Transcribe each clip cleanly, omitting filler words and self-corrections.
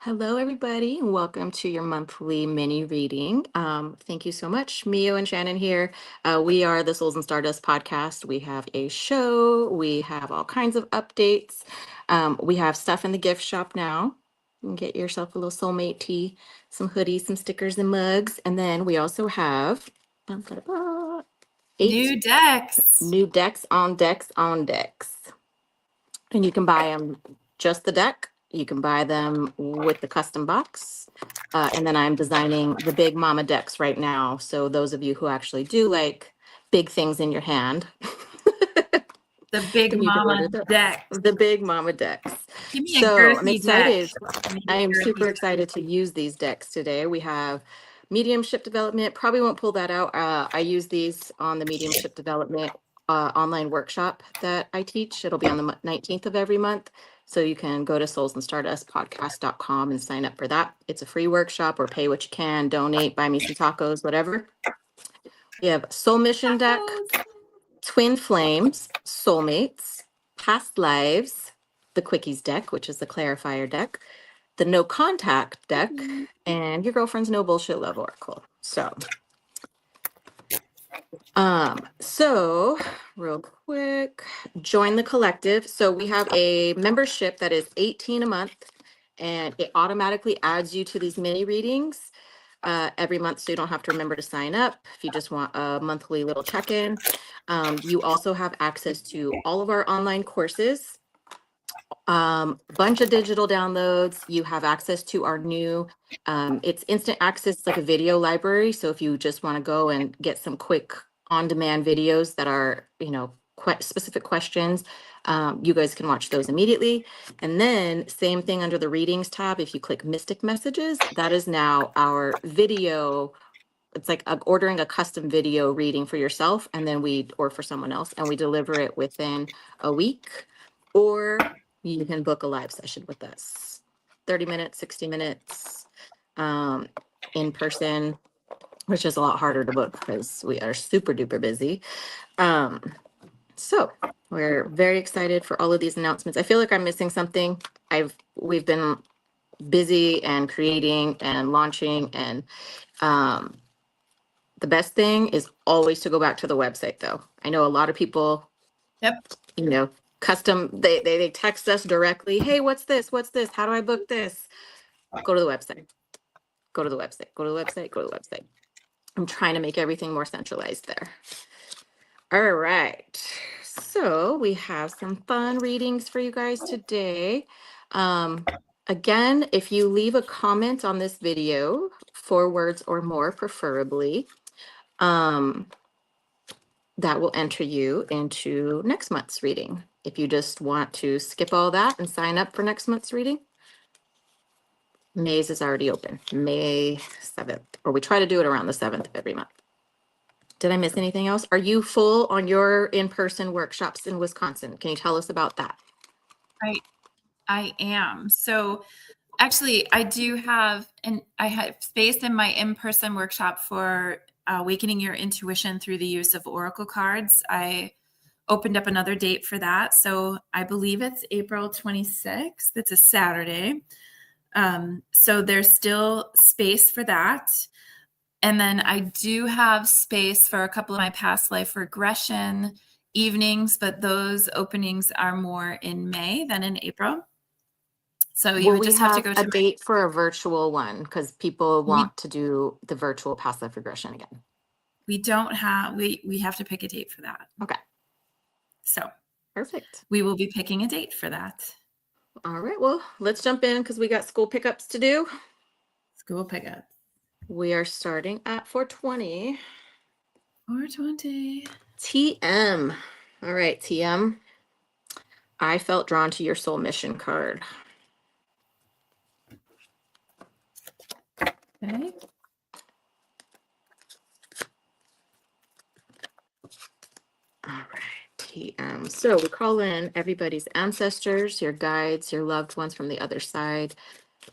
Hello, everybody, and welcome to your monthly mini reading. Thank you so much, Mio and Shannon here. We are the Souls and Stardust podcast. We have a show. We have all kinds of updates. We have stuff in the gift shop now. You can get yourself a little soulmate tee, some hoodies, some stickers, and mugs. And then we also have 8 New decks. new decks on decks on decks. And you can buy them just the deck. You can buy them with the custom box. And then I'm designing the big mama decks right now. So those of you who actually do like big things in your hand, The big then you can order mama deck. the big mama decks. Give me a So I'm girthy deck. excited. I am super excited to use these decks today. We have mediumship development. Probably won't pull that out. I use these on the mediumship development online workshop that I teach. It'll be on the 19th of every month. So you can go to soulsandstardustpodcast.com and sign up for that. It's a free workshop, or pay what you can, donate, buy me some tacos, whatever. We have Soul Mission deck, Twin Flames, Soulmates, Past Lives, the Quickies deck, which is the clarifier deck, the No Contact deck, and your girlfriend's No Bullshit Love Oracle. So real quick, join the collective. So we have a membership that is $18 a month, and it automatically adds you to these mini readings every month, so you don't have to remember to sign up if you just want a monthly little check-in. You also have access to all of our online courses, bunch of digital downloads. You have access to our new, it's instant access, it's like a video library. So if you just want to go and get some quick on-demand videos that are, quite specific questions, you guys can watch those immediately. And then same thing under the readings tab. If you click Mystic Messages, that is now our video. It's like ordering a custom video reading for yourself, and then or for someone else, and we deliver it within a week. Or you can book a live session with us, 30 minutes, 60 minutes, in person, which is a lot harder to book because we are super duper busy. So we're very excited for all of these announcements. I feel like I'm missing something. We've been busy and creating and launching, and the best thing is always to go back to the website, though. I know a lot of people, they text us directly. Hey, what's this? What's this? How do I book this? Go to the website. Go to the website. Go to the website. Go to the website. I'm trying to make everything more centralized there. All right. So we have some fun readings for you guys today. Again, if you leave a comment on this video, 4 words or more preferably, that will enter you into next month's reading. If you just want to skip all that and sign up for next month's reading, May's is already open, May 7th, or we try to do it around the 7th of every month. Did I miss anything else? Are you full on your in-person workshops in Wisconsin? Can you tell us about that? I am. So actually, I do have, and I have space in my in-person workshop for awakening your intuition through the use of oracle cards. I opened up another date for that. So I believe it's April 26th. It's a Saturday. So there's still space for that. And then I do have space for a couple of my past life regression evenings, but those openings are more in May than in April. So you would just have to go to a date for a virtual one, because people want to do the virtual past life regression again. We don't have, we have to pick a date for that. Okay. So perfect. We will be picking a date for that. All right. Well, let's jump in because we got school pickups to do. School pickup. We are starting at 420. 420. TM. All right, TM. I felt drawn to your soul mission card. Okay. All right, TM. So we call in everybody's ancestors, your guides, your loved ones from the other side,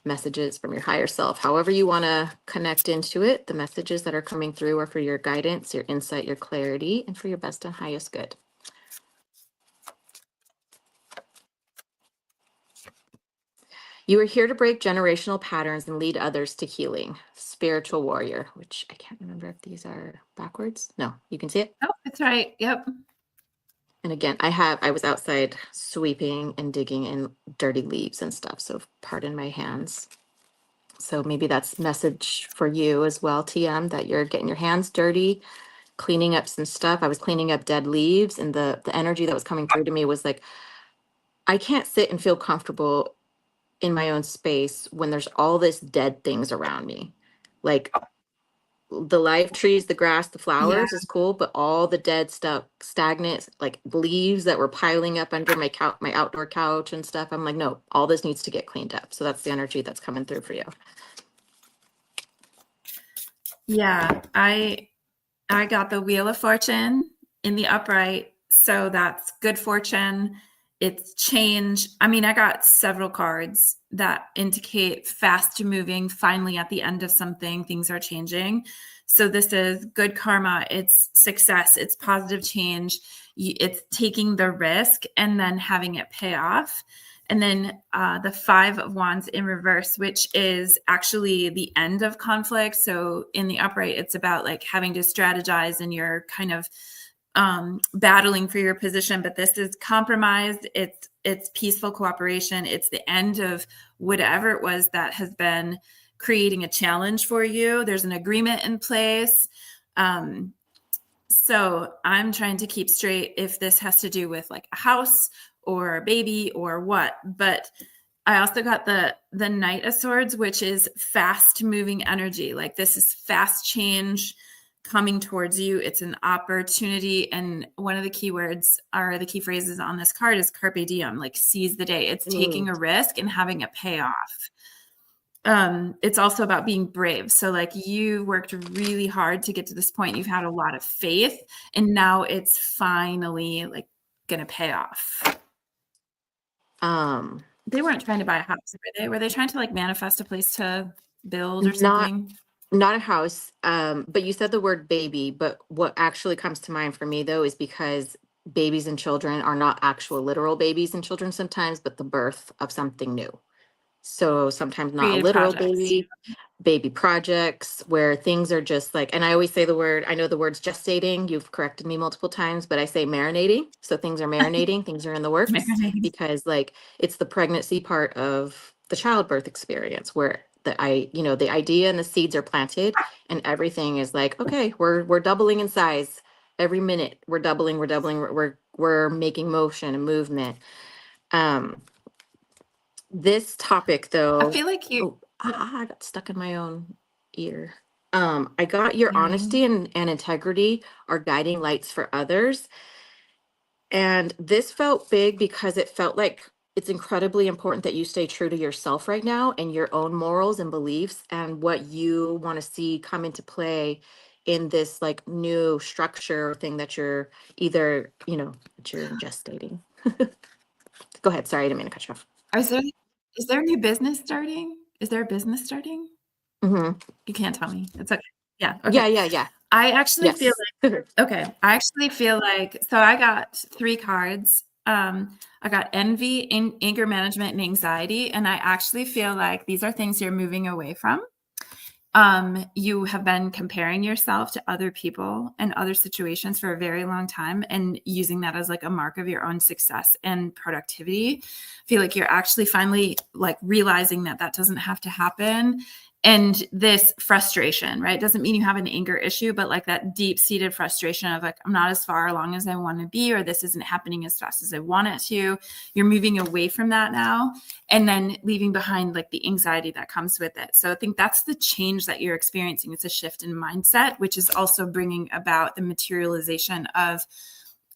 messages from your higher self. However you want to connect into it, the messages that are coming through are for your guidance, your insight, your clarity, and for your best and highest good. You are here to break generational patterns and lead others to healing. Spiritual warrior, which I can't remember if these are backwards. No, you can see it. Oh, that's right. Yep. And again, I was outside sweeping and digging in dirty leaves and stuff. So pardon my hands. So maybe that's message for you as well, TM, that you're getting your hands dirty, cleaning up some stuff. I was cleaning up dead leaves, and the energy that was coming through to me was like, I can't sit and feel comfortable in my own space when there's all this dead things around me. Like the live trees, the grass, the Yeah. flowers is cool, but all the dead stuff, stagnant, like leaves that were piling up under my couch, my outdoor couch and stuff. I'm like, no, all this needs to get cleaned up. So that's the energy that's coming through for you. Yeah. I got the Wheel of Fortune in the upright. So that's good fortune. It's change. I mean, I got several cards that indicate fast moving, finally at the end of something, things are changing. So this is good karma. It's success. It's positive change. It's taking the risk and then having it pay off. And then the Five of Wands in reverse, which is actually the end of conflict. So in the upright, it's about like having to strategize and you're kind of battling for your position. But this is compromised. It's peaceful cooperation. It's the end of whatever it was that has been creating a challenge for you. There's an agreement in place. So I'm trying to keep straight if this has to do with like a house or a baby or what. But I also got the Knight of Swords, which is fast moving energy. Like this is fast change coming towards you. It's an opportunity. And one of the keywords or the key phrases on this card is carpe diem, like seize the day. It's taking a risk and having it pay off. It's also about being brave. So like you worked really hard to get to this point. You've had a lot of faith and now it's finally like going to pay off. They weren't trying to buy a house, were they? Were they trying to like manifest a place to build or not something? not a house. But you said the word baby, but what actually comes to mind for me though is because babies and children are not actual literal babies and children sometimes, but the birth of something new. So sometimes not a Creative literal projects. baby projects where things are just like, and I always say the word, I know the word's gestating, you've corrected me multiple times, but I say marinating. So things are marinating, things are in the works Marinating. because like it's the pregnancy part of the childbirth experience where the idea and the seeds are planted and everything is like, okay, we're doubling in size every minute. We're doubling, we're making motion and movement. Um, this topic I though, feel like you oh, I got stuck in my own ear. I got your earring. honesty and integrity are guiding lights for others. And this felt big because it felt like it's incredibly important that you stay true to yourself right now and your own morals and beliefs and what you want to see come into play in this like new structure thing that you're either, that you're gestating. Go ahead. Sorry, I didn't mean to cut you off. Is there a new business starting? Is there a business starting? Hmm. You can't tell me. It's okay. Yeah. Yeah, Okay. yeah, yeah. I actually feel Yes. okay. I actually feel like so I got 3 cards. I got envy, anger management, and anxiety. And I actually feel like these are things you're moving away from. You have been comparing yourself to other people and other situations for a very long time and using that as like a mark of your own success and productivity. I feel like you're actually finally like realizing that that doesn't have to happen. And this frustration, right? Doesn't mean you have an anger issue, but like that deep seated frustration of like, I'm not as far along as I want to be, or this isn't happening as fast as I want it to. You're moving away from that now and then leaving behind like the anxiety that comes with it. So I think that's the change that you're experiencing. It's a shift in mindset, which is also bringing about the materialization of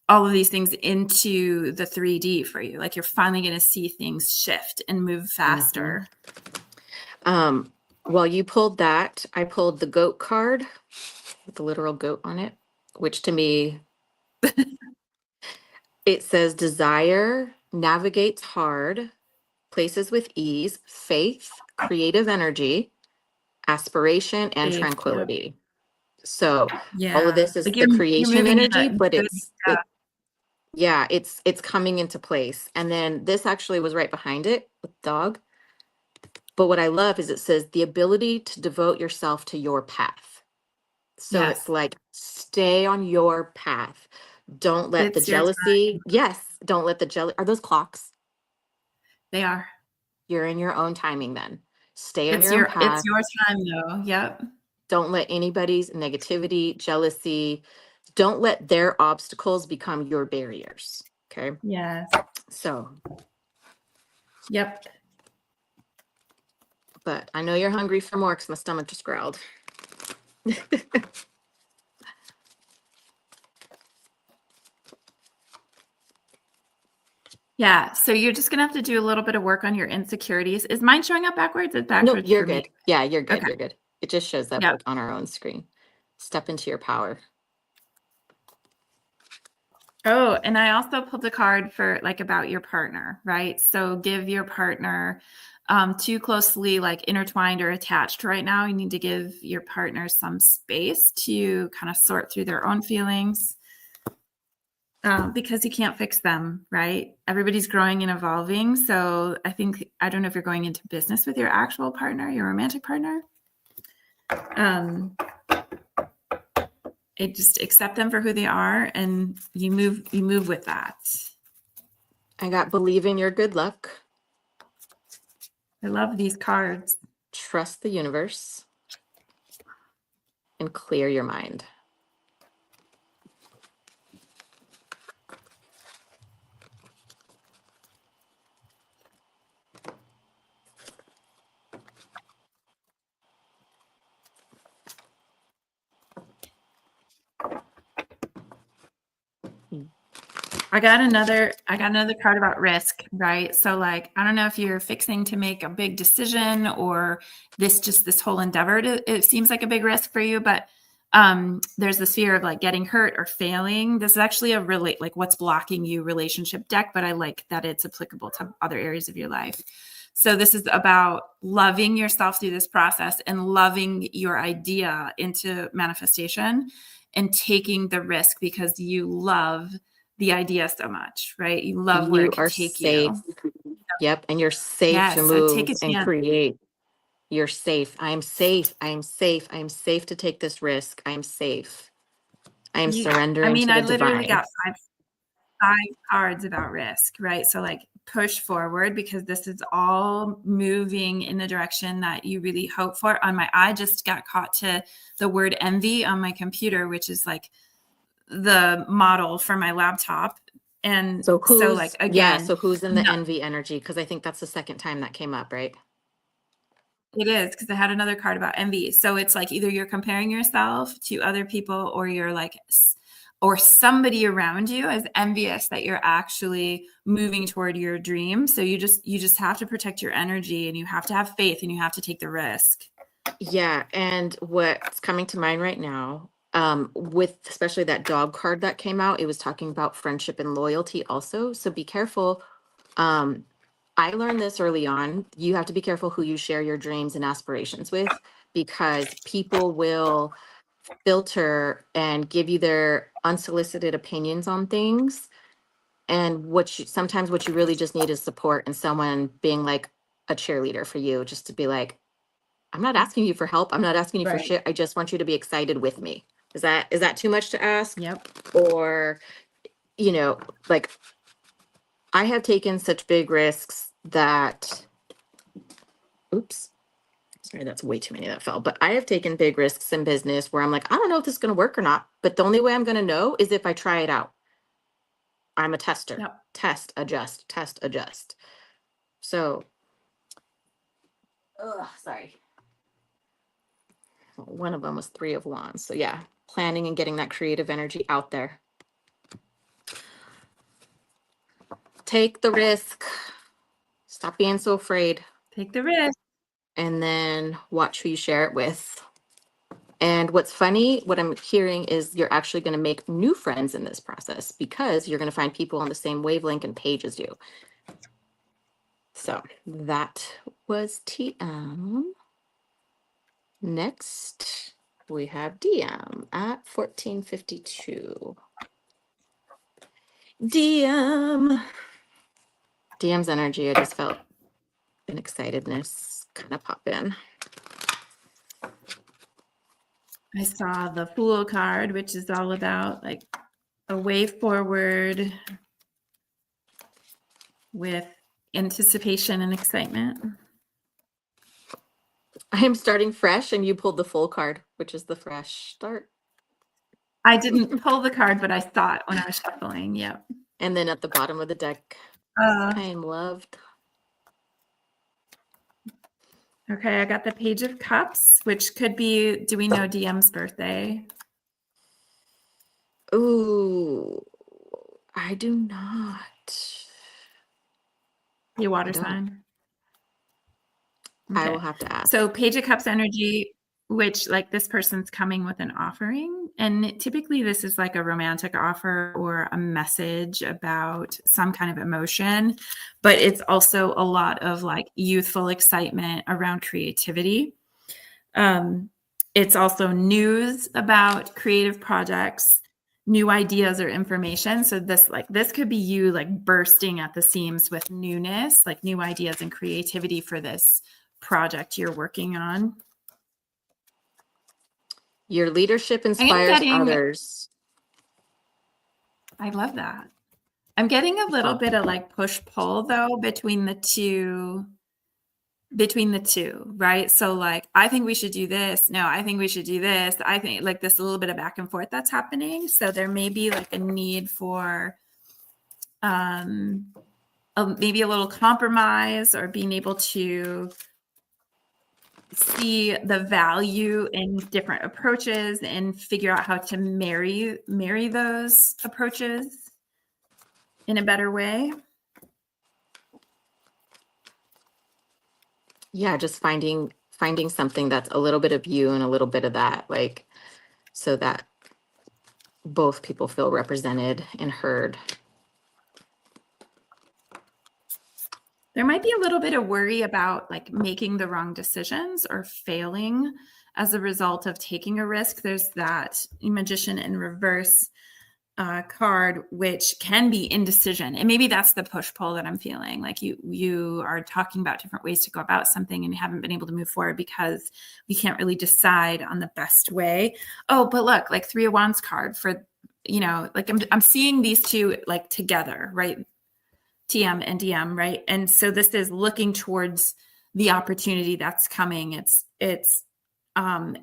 all of these things into the 3D for you. Like you're finally going to see things shift and move Mhm. faster. Well, you pulled that. I pulled the goat card with the literal goat on it, which to me, it says desire navigates hard, places with ease, faith, creative energy, aspiration, and Faith, yeah. tranquility. So all of Yeah. this is Like the you're creation moving in energy, a but good yeah, it's coming into place. And then this actually was right behind it with dog. But what I love is it says the ability to devote yourself to your path. So it's Yes. like, stay on your path. Don't let the It's your time. jealousy, yes, don't let the jealousy, are those clocks? They are. You're in your own timing then. Stay on your own It's path. your time though. Yep. Don't let anybody's negativity, jealousy, don't let their obstacles become your barriers. Okay. Yes. So, Yep. but I know you're hungry for more because my stomach just growled. Yeah. So you're just gonna have to do a little bit of work on your insecurities. Is mine showing up backwards? It's No, backwards you're for me. good. Yeah, you're good. Okay. You're good. It just shows up Yep. like on our own screen. Step into your power. Oh, and I also pulled a card for like about your partner, right? So give your partner too closely like intertwined or attached right now. You need to give your partner some space to kind of sort through their own feelings because you can't fix them, right? Everybody's growing and evolving. So I don't know if you're going into business with your actual partner, your romantic partner. It just accept them for who they are and you move with that. I got believe in your good luck. I love these cards. Trust the universe and clear your mind. I got another card about risk, right? So like I don't know if you're fixing to make a big decision or this whole endeavor it seems like a big risk for you, but there's this fear of like getting hurt or failing. This is actually a really like what's blocking you relationship deck, but I like that it's applicable to other areas of your life. So this is about loving yourself through this process and loving your idea into manifestation and taking the risk because you love the idea so much, right? You love where You it could are take safe. you. Yep. And you're safe to Yes. So take move a and chance. create. You're safe. I am safe. I am safe. I am safe to take this risk. I am safe. I am I surrendering mean, to I the literally divine. got five cards about risk, right? So like push forward because this is all moving in the direction that you really hope for. On my eye just got caught to the word envy on my computer, which is like the model for my laptop. And So so like again, so who's in the no, envy energy? Because I think that's the second time that came up, right? it is because I had another card about envy. So it's like either you're comparing yourself to other people or you're like, or somebody around you is envious that you're actually moving toward your dream. So you just have to protect your energy and you have to have faith and you have to take the risk. Yeah. And what's coming to mind right now, with especially that dog card that came out, it was talking about friendship and loyalty also. So be careful. Um, I learned this early on. You have to be careful who you share your dreams and aspirations with because people will filter and give you their unsolicited opinions on things. And sometimes what you really just need is support and someone being like a cheerleader for you, just to be like, I'm not asking you for help. I'm not asking you for Right. shit. I just want you to be excited with me. Is that too much to ask? Yep. Or, you know, like I have taken such big risks that, oops, sorry, that's way too many that fell. But I have taken big risks in business where I'm like, I don't know if this is going to work or not. But the only way I'm going to know is if I try it out. I'm a tester. Yep. Test, adjust, test, adjust. So, sorry. One of them was 3 of Wands. So yeah, planning and getting that creative energy out there. Take the risk. Stop being so afraid. Take the risk. And then watch who you share it with. And what's funny, what I'm hearing is you're actually going to make new friends in this process because you're going to find people on the same wavelength and page as you. So that was TM. Next, we have DM at 1452. DM. DM's energy, I just felt an excitedness kind of pop in. I saw the Fool card, which is all about like a way forward with anticipation and excitement. I am starting fresh, and you pulled the full card, which is the fresh start. I didn't pull the card, but I saw it when I was shuffling. Yep. And then at the bottom of the deck, I am loved. Okay, I got the Page of Cups, which could be, do we know DM's birthday? Ooh, I do not. Be a water I don't. sign. I Okay. will have to ask. So Page of Cups energy, which like this person's coming with an offering. And typically this is like a romantic offer or a message about some kind of emotion, but it's also a lot of like youthful excitement around creativity. It's also news about creative projects, new ideas or information. So this could be you like bursting at the seams with newness, like new ideas and creativity for this project you're working on. Your leadership inspires others. I love that. I'm getting a little bit of like push pull though between the two, right? So like, I think we should do this. No, I think we should do this. I think like this little bit of back and forth that's happening. So there may be like a need for maybe a little compromise or being able to see the value in different approaches and figure out how to marry those approaches in a better way. Yeah, just finding something that's a little bit of you and a little bit of that, like, so that both people feel represented and heard. There might be a little bit of worry about like making the wrong decisions or failing as a result of taking a risk. There's that Magician in reverse card, which can be indecision. And maybe that's the push pull that I'm feeling. Like you are talking about different ways to go about something and you haven't been able to move forward because we can't really decide on the best way. Oh, but look, like 3 of Wands card for, like I'm seeing these two like together, right? TM and DM, right? And so this is looking towards the opportunity that's coming. It's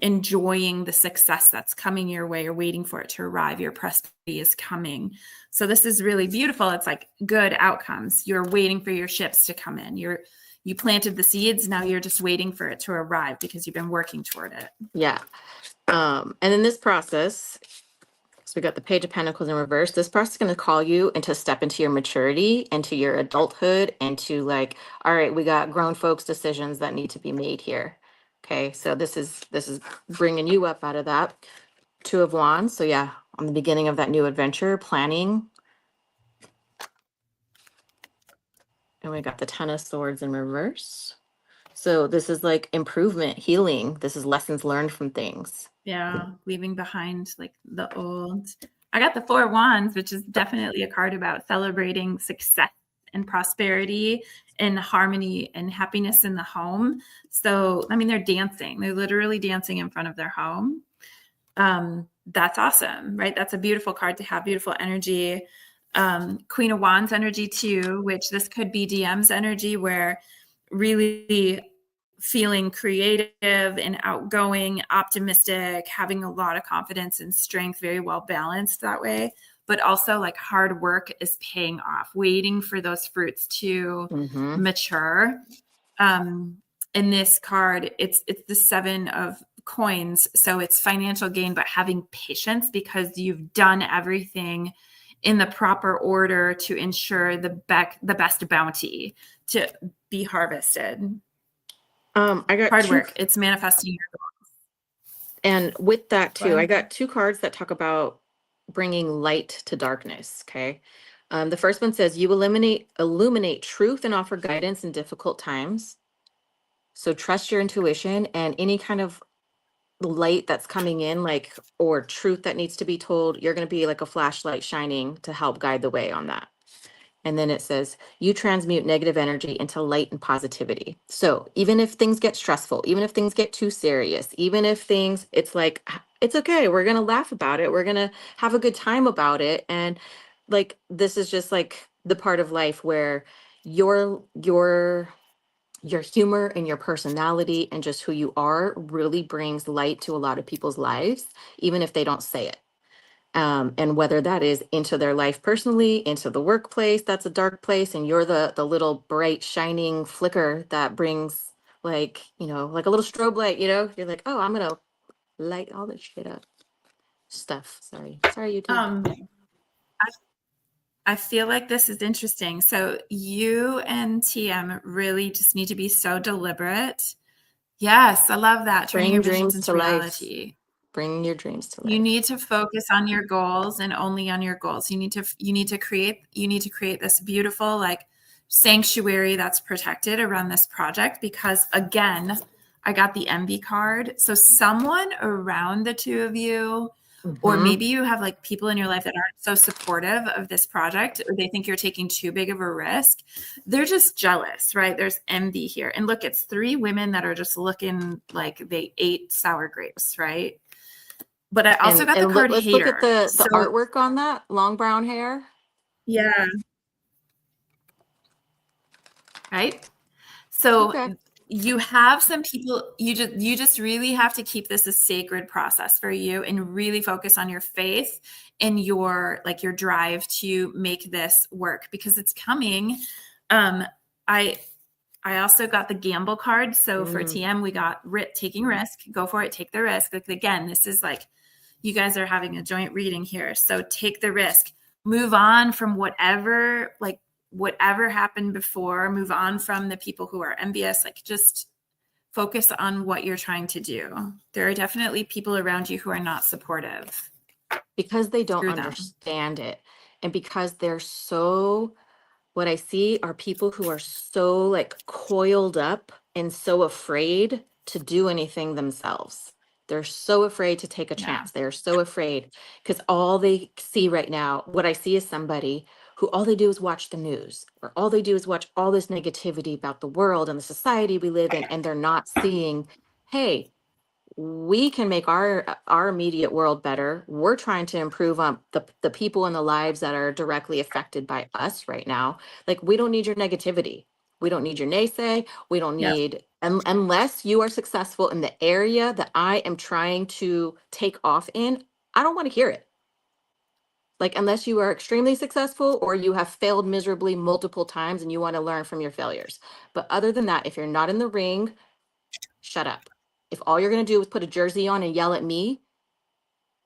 enjoying the success that's coming your way or waiting for it to arrive. Your prosperity is coming. So this is really beautiful. It's like good outcomes. You're waiting for your ships to come in. You planted the seeds. Now you're just waiting for it to arrive because you've been working toward it. Yeah. And in this process, so we got the Page of Pentacles in reverse. This process is going to call you into step into your maturity, into your adulthood, and to like, all right, we got grown folks decisions that need to be made here. Okay, so this is bringing you up out of that 2 of Wands. So yeah, on the beginning of that new adventure, planning. And we got the Ten of Swords in reverse. So this is like improvement, healing. This is lessons learned from things. Yeah, leaving behind like the old. I got the 4 of Wands, which is definitely a card about celebrating success and prosperity and harmony and happiness in the home. So, I mean, they're dancing. They're literally dancing in front of their home. That's awesome, right? That's a beautiful card to have, beautiful energy. Queen of Wands energy too, which this could be DM's energy where really feeling creative and outgoing, optimistic, having a lot of confidence and strength, very well balanced that way. But also like hard work is paying off, waiting for those fruits to mature. In this card, it's the 7 of coins. So it's financial gain, but having patience because you've done everything in the proper order to ensure the best bounty to be harvested. I got hard work. It's manifesting your goals. And with that too, I got 2 cards that talk about bringing light to darkness. Okay. The first one says you illuminate truth and offer guidance in difficult times. So trust your intuition and any kind of light that's coming in, like, or truth that needs to be told, you're going to be like a flashlight shining to help guide the way on that. And then it says, you transmute negative energy into light and positivity. So even if things get stressful, even if things get too serious, even if things, it's like, it's okay. We're going to laugh about it. We're going to have a good time about it. And like, this is just like the part of life where your humor and your personality and just who you are really brings light to a lot of people's lives, even if they don't say it. And whether that is into their life personally, into the workplace, that's a dark place, and you're the little bright shining flicker that brings, like, like a little strobe light, you're like, oh, I'm gonna light all this shit up. Stuff. Sorry, YouTube. Um, I, I feel like this is interesting. So you and TM really just need to be so deliberate. Yes, I love that. Turning Bring your visions dreams to into life. reality. Bring your dreams to You life. need to focus on your goals and only on your goals. You need to create this beautiful like sanctuary that's protected around this project because again, I got the MB card. So someone around the two of you, or Mm-hmm. maybe you have like people in your life that aren't so supportive of this project, or they think you're taking too big of a risk. They're just jealous, right? There's envy here. And look, it's three women that are just looking like they ate sour grapes, right? But I also And got the card let's look at hater. the So artwork on that long brown hair. yeah, right. So Okay. you have some people you just really have to keep this a sacred process for you and really focus on your faith and your drive to make this work because it's coming. I I also got the gamble card. So for Mm. TM, we got taking risk, go for it, take the risk. Like again, this is like you guys are having a joint reading here. So take the risk, move on from whatever happened before, move on from the people who are envious, like just focus on what you're trying to do. There are definitely people around you who are not supportive. Because they don't Screw them. understand it, and because they're so, what I see are people who are so like coiled up and so afraid to do anything themselves. They're so afraid to take a Yeah. chance. They're so afraid because all they see right now, what I see is somebody who all they do is watch the news, or all they do is watch all this negativity about the world and the society we live in, and they're not seeing, hey, we can make our immediate world better. We're trying to improve on the people and the lives that are directly affected by us right now. Like, we don't need your negativity. We don't need your naysay. We don't Yep. need, unless you are successful in the area that I am trying to take off in, I don't want to hear it. Like, unless you are extremely successful or you have failed miserably multiple times and you want to learn from your failures. But other than that, if you're not in the ring, shut up. If all you're going to do is put a jersey on and yell at me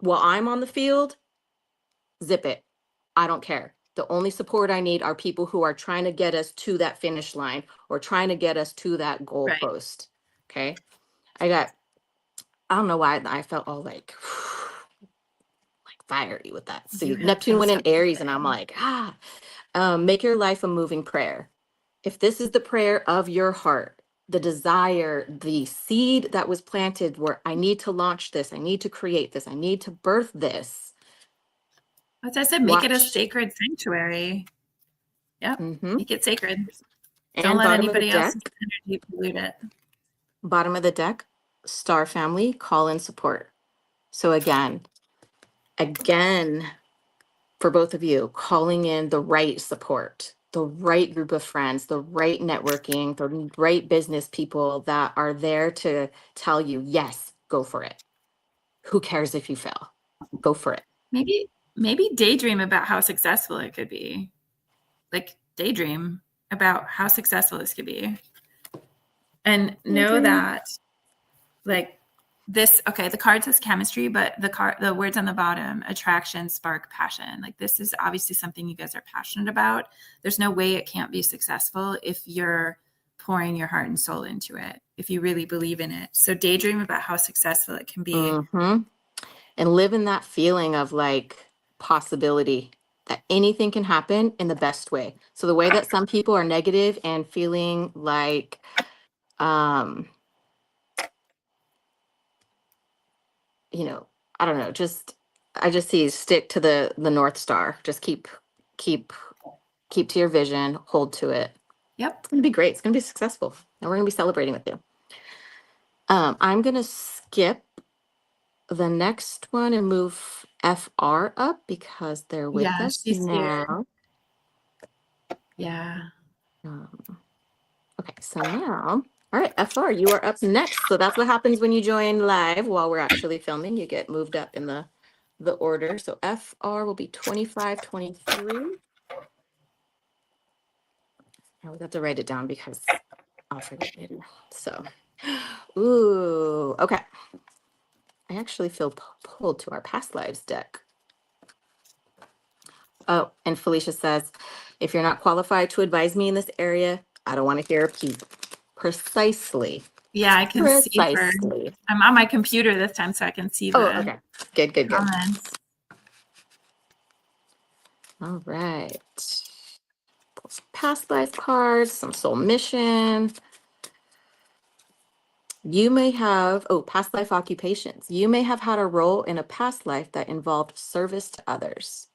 while I'm on the field, zip it. I don't care. The only support I need are people who are trying to get us to that finish line or trying to get us to that goal Right. post. Okay. I don't know why I felt all like fiery with that. You See, have Neptune things went in to Aries, and I'm say. like, make your life a moving prayer. If this is the prayer of your heart, the desire, the seed that was planted where I need to launch this, I need to create this, I need to birth this, As I said, make it a watch. sacred sanctuary. Yep. Hmm. Make it sacred. Don't And let bottom of the anybody deck, else's energy pollute it. bottom of the deck, star family, call in support. So again, for both of you, calling in the right support, the right group of friends, the right networking, the right business people that are there to tell you, yes, go for it. Who cares if you fail? Go for it. Maybe daydream about how successful it could be. Like daydream about how successful this could be. And know Daydream. that like this, okay, the card says chemistry, but the words on the bottom, attraction, spark, passion. Like this is obviously something you guys are passionate about. There's no way it can't be successful if you're pouring your heart and soul into it, if you really believe in it. So daydream about how successful it can be. Hmm. And live in that feeling of like possibility that anything can happen in the best way. So the way that some people are negative and feeling like, um, I don't know, I just see stick to the North Star. Just keep keep to your vision, hold to it. Yep. It's going to be great. It's going to be successful. And we're going to be celebrating with you. I'm going to skip the next one and move FR up because they're with Yeah, us she's here. now. Yeah. Okay, so now, all right, FR, you are up next. So that's what happens when you join live while we're actually filming. You get moved up in the order. So FR will be 25, 23. I would have to write it down because I'll forget later. So, ooh, okay. I actually feel pulled to our past lives deck. Oh, and Felicia says, if you're not qualified to advise me in this area, I don't want to hear a peep. Precisely. Yeah, I can see her. Precisely. I'm on my computer this time, so I can see Oh, the okay. Good, good, good. comments. All right. Pull some past life cards, some soul mission. You may have, past life occupations. You may have had a role in a past life that involved service to others.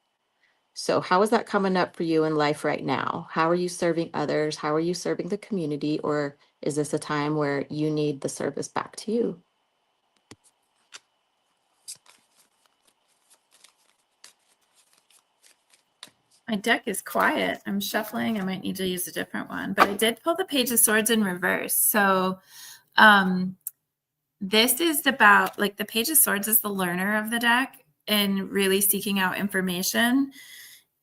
So how is that coming up for you in life right now? How are you serving others? How are you serving the community? Or is this a time where you need the service back to you? My deck is quiet. I'm shuffling. I might need to use a different one, but I did pull the Page of Swords in reverse. So this is about, like, the Page of Swords is the learner of the deck and really seeking out information.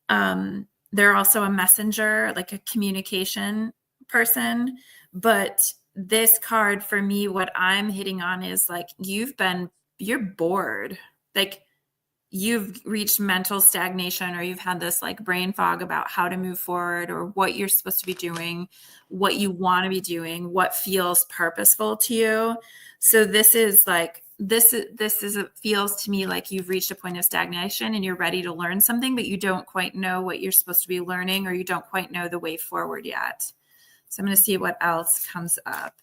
They're also a messenger, like a communication person. But this card for me, what I'm hitting on is like, you're bored. Like, you've reached mental stagnation, or you've had this like brain fog about how to move forward, or what you're supposed to be doing, what you want to be doing, what feels purposeful to you. So this is like, it feels to me like you've reached a point of stagnation and you're ready to learn something, but you don't quite know what you're supposed to be learning, or you don't quite know the way forward yet. So I'm going to see what else comes up.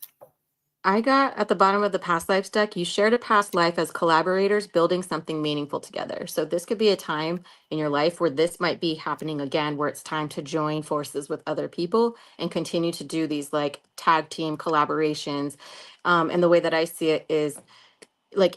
I got at the bottom of the past lives deck, you shared a past life as collaborators building something meaningful together. So this could be a time in your life where this might be happening again, where it's time to join forces with other people and continue to do these like tag team collaborations. And the way that I see it is like,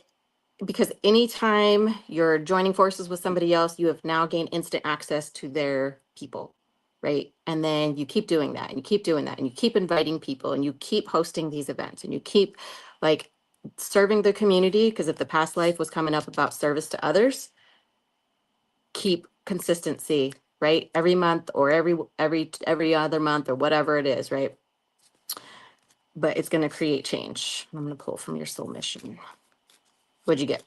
because anytime you're joining forces with somebody else, you have now gained instant access to their people, right? And then you keep doing that and you keep doing that and you keep inviting people and you keep hosting these events and you keep like serving the community. Because if the past life was coming up about service to others, keep consistency, right? Every month or every other month or whatever it is, right? But it's going to create change. I'm going to pull from your soul mission. What'd you get?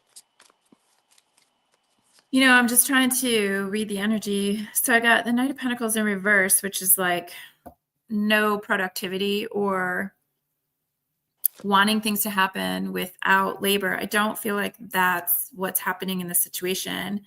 You know, I'm just trying to read the energy. So I got the Knight of Pentacles in reverse, which is like no productivity or wanting things to happen without labor. I don't feel like that's what's happening in this situation.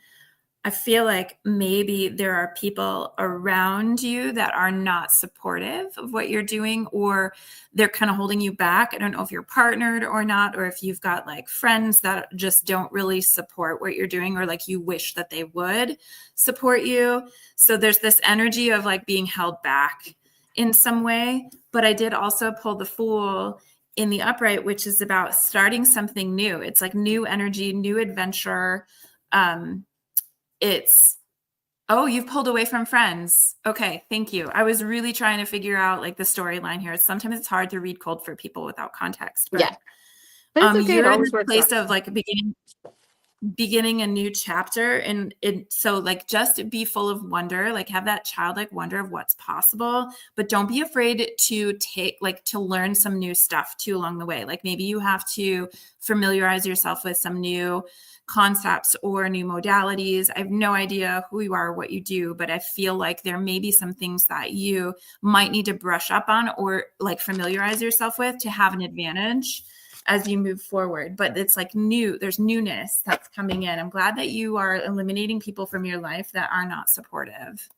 I feel like maybe there are people around you that are not supportive of what you're doing, or they're kind of holding you back. I don't know if you're partnered or not, or if you've got like friends that just don't really support what you're doing, or like you wish that they would support you. So there's this energy of like being held back in some way. But I did also pull the Fool in the upright, which is about starting something new. It's like new energy, new adventure. It's, oh, you've pulled away from friends. Okay, thank you. I was really trying to figure out like the storyline here. Sometimes it's hard to read cold for people without context. But Yeah, but it's okay. It you're in always the works place out. of like beginning a new chapter, and so like just be full of wonder, like have that childlike wonder of what's possible, but don't be afraid to to learn some new stuff too along the way. Like maybe you have to familiarize yourself with some new concepts or new modalities. I have no idea who you are or what you do, but I feel like there may be some things that you might need to brush up on or like familiarize yourself with to have an advantage as you move forward. But it's like there's newness that's coming in. I'm glad that you are eliminating people from your life that are not supportive.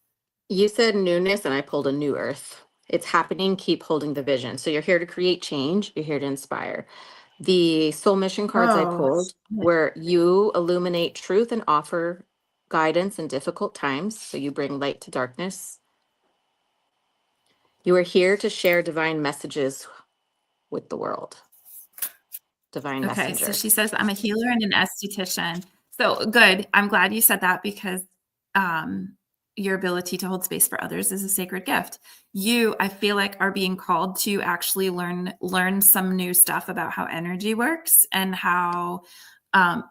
You said newness and I pulled a new earth. It's happening. Keep holding the vision. So you're here to create change. You're here to inspire. The soul mission cards I pulled where you illuminate truth and offer guidance in difficult times. So you bring light to darkness. You are here to share divine messages with the world. Divine Okay, so messenger. she says, I'm a healer and an esthetician. So good. I'm glad you said that because your ability to hold space for others is a sacred gift. You, I feel like, are being called to actually learn some new stuff about how energy works and how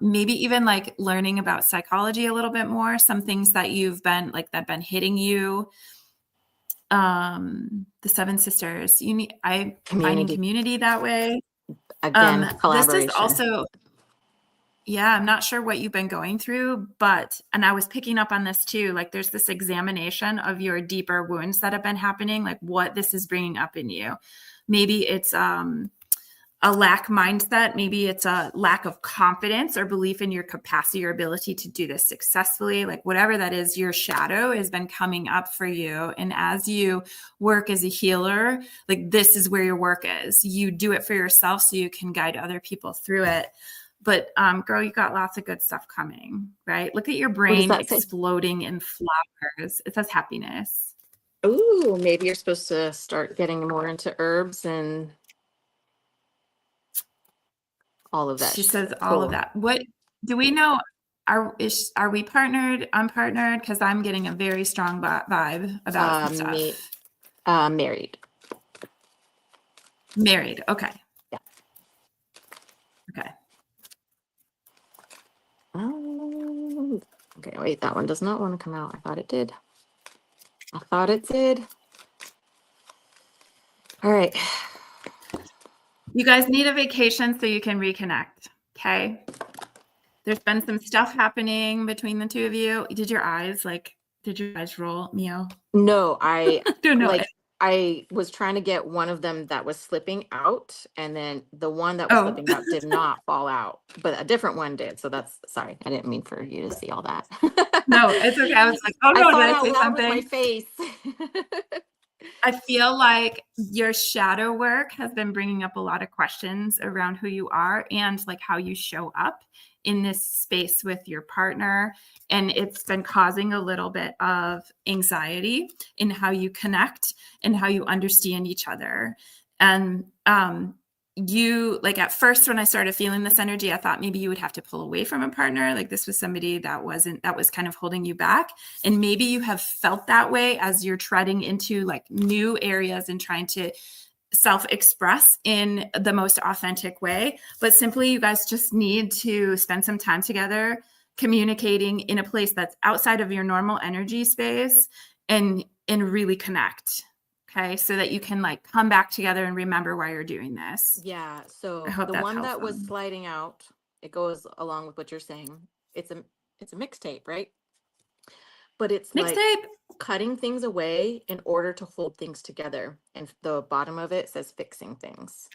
maybe even like learning about psychology a little bit more. Some things that you've been like that been hitting you. The Seven Sisters. I finding Community. community that way. Again, This is collaboration. also, yeah, I'm not sure what you've been going through, and I was picking up on this too. Like, there's this examination of your deeper wounds that have been happening, like what this is bringing up in you. Maybe it's a lack mindset. Maybe it's a lack of confidence or belief in your capacity or ability to do this successfully. Like, whatever that is, your shadow has been coming up for you. And as you work as a healer, like, this is where your work is. You do it for yourself so you can guide other people through it. But girl, you got lots of good stuff coming, right? Look at your What does brain that say? exploding in flowers. It says happiness. Ooh, maybe you're supposed to start getting more into herbs and all of that. She says all of Cool. that. What do we know? Are we partnered? Unpartnered? Because I'm getting a very strong vibe about some Me, stuff. married. Married. Okay. Yeah. Okay. Okay, wait, that one does not want to come out. I thought it did. I thought it did. All right. You guys need a vacation so you can reconnect. Okay. There's been some stuff happening between the two of you. Did your eyes roll, Mio? No, I Don't know. like I was trying to get one of them that was slipping out, and then the one that was Oh, slipping out did not fall out, but a different one did. So that's sorry. I didn't mean for you to see all that. no, it's okay. I was like, oh I no, thought did I out say loud with my something? face. I feel like your shadow work has been bringing up a lot of questions around who you are and like how you show up in this space with your partner. And it's been causing a little bit of anxiety in how you connect and how you understand each other. And you, like, at first when I started feeling this energy, I thought maybe you would have to pull away from a partner. Like, this was somebody that was kind of holding you back. And maybe you have felt that way as you're treading into like new areas and trying to self-express in the most authentic way. But simply, you guys just need to spend some time together communicating in a place that's outside of your normal energy space and really connect. Okay, so that you can like come back together and remember why you're doing this. Yeah, I so hope the that's one that helpful. was sliding out, it goes along with what you're saying. It's a it's a mixtape, right? But it's like Mixtape. cutting things away in order to hold things together. And the bottom of it says fixing things.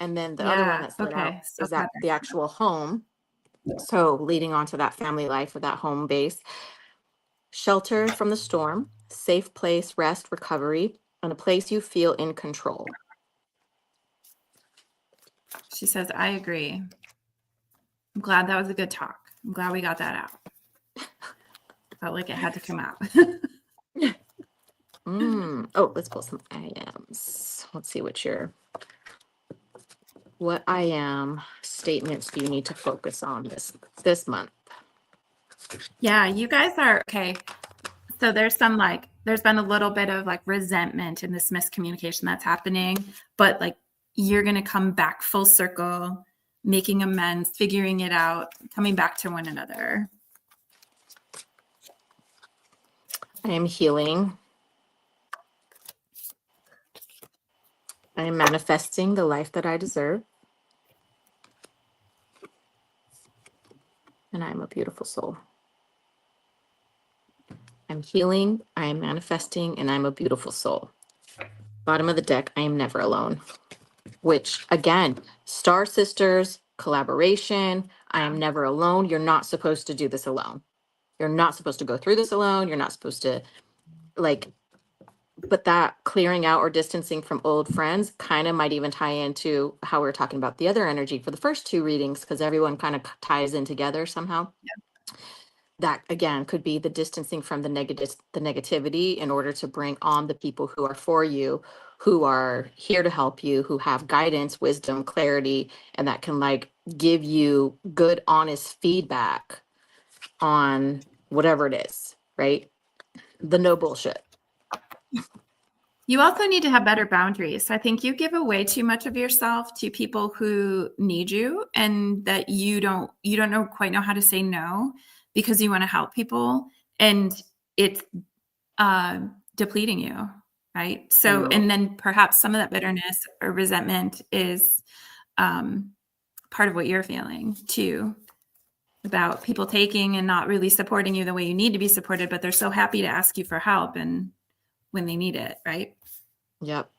And then the other one Yeah. that slid out Okay. So is glad that the actual home. So leading on to that family life or that home base, shelter from the storm, safe place, rest, recovery, and a place you feel in control. she says, I agree. I'm glad that was a good talk. I'm glad we got that out. Felt like it had to come out. Oh, let's pull some I ams. Let's see what I am statements do you need to focus on this month? Yeah, you guys are okay. So there's been a little bit of like resentment in this miscommunication that's happening, but like you're going to come back full circle, making amends, figuring it out, coming back to one another. I am healing. I am manifesting the life that I deserve. And I am a beautiful soul. I'm healing, I am manifesting, and I'm a beautiful soul. Bottom of the deck, I am never alone. Which, again, Star Sisters, collaboration, I am never alone. You're not supposed to do this alone. You're not supposed to go through this alone. You're not supposed to, like, but that clearing out or distancing from old friends kind of might even tie into how we are talking about the other energy for the first two readings, because everyone kind of ties in together somehow. that again could be the distancing from the negativity in order to bring on the people who are for you, who are here to help you, who have guidance, wisdom, clarity, and that can like give you good, honest feedback on whatever it is, right? The no bullshit. You also need to have better boundaries. I think you give away too much of yourself to people who need you, and that you don't quite know how to say no because you want to help people, and it's depleting you, right? So, No. and then perhaps some of that bitterness or resentment is part of what you're feeling too, about people taking and not really supporting you the way you need to be supported, but they're so happy to ask you for help and when they need it, right? Yep.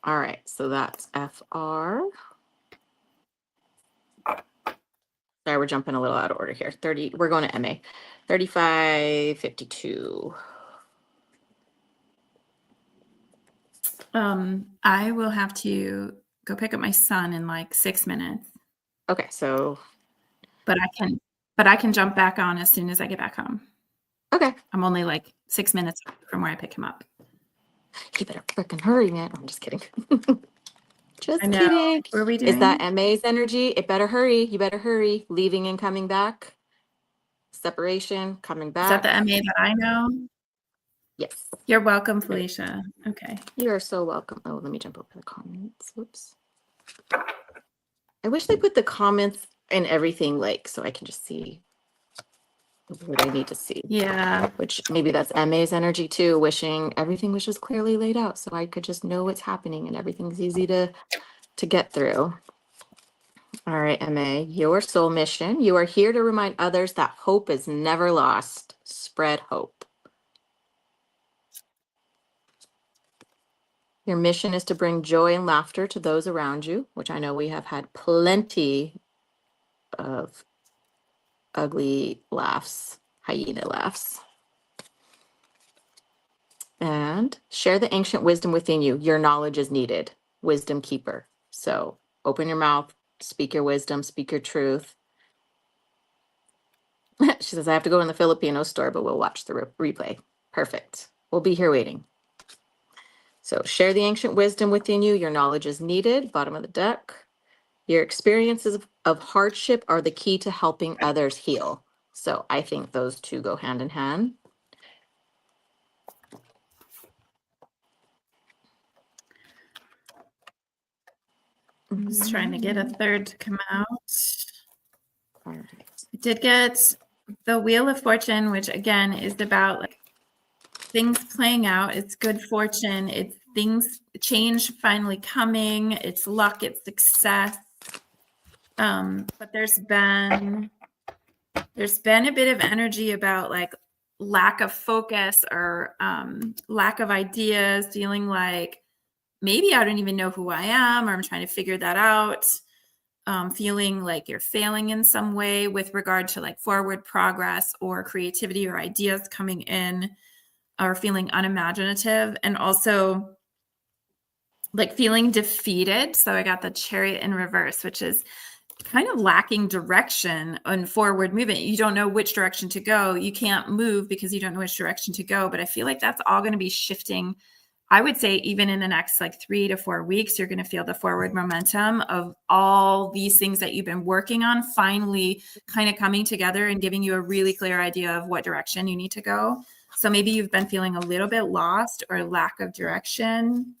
All right. So that's FR. Sorry, we're jumping a little out of order here. 30, we're going to MA. 3552. I will have to go pick up my son in like 6 minutes, Okay, so but I can jump back on as soon as I get back home. okay. I'm only like 6 minutes from where I pick him up. You better freaking hurry, man. I'm just kidding. Just I know. kidding. What are we Is that doing? MA's energy? It better hurry. You better hurry. Leaving and coming back. Separation, coming Is that the back. MA that I know? Yes. You're welcome, Felicia. Okay. You are so welcome. Oh, let me jump over the comments. Whoops. I wish they put the comments and everything like so I can just see what I need to see. Yeah. Which maybe that's MA's energy too, wishing everything was just clearly laid out so I could just know what's happening and everything's easy to get through. All right, MA, your soul mission. You are here to remind others that hope is never lost. Spread hope. Your mission is to bring joy and laughter to those around you, which I know we have had plenty of ugly laughs, hyena laughs. And share the ancient wisdom within you. Your knowledge is needed. Wisdom keeper. So open your mouth, speak your wisdom, speak your truth. She says, I have to go in the Filipino store, but we'll watch the replay. Perfect. We'll be here waiting. So share the ancient wisdom within you. Your knowledge is needed. Bottom of the deck. Your experiences of hardship are the key to helping others heal. So I think those two go hand in hand. I'm just trying to get a third to come out. All right. I did get the Wheel of Fortune, which again is about like things playing out. It's good fortune. It's things, change finally coming. It's luck. It's success. But there's been a bit of energy about like lack of focus or lack of ideas, feeling like maybe I don't even know who I am, or I'm trying to figure that out. Feeling like you're failing in some way with regard to like forward progress or creativity or ideas coming in, or feeling unimaginative, and also like feeling defeated. So I got the Chariot in reverse, which is kind of lacking direction on forward movement. You don't know which direction to go. You can't move because you don't know which direction to go. But I feel like that's all going to be shifting. I would say even in the next like 3 to 4 weeks, you're going to feel the forward momentum of all these things that you've been working on finally kind of coming together and giving you a really clear idea of what direction you need to go. So maybe you've been feeling a little bit lost or lack of direction.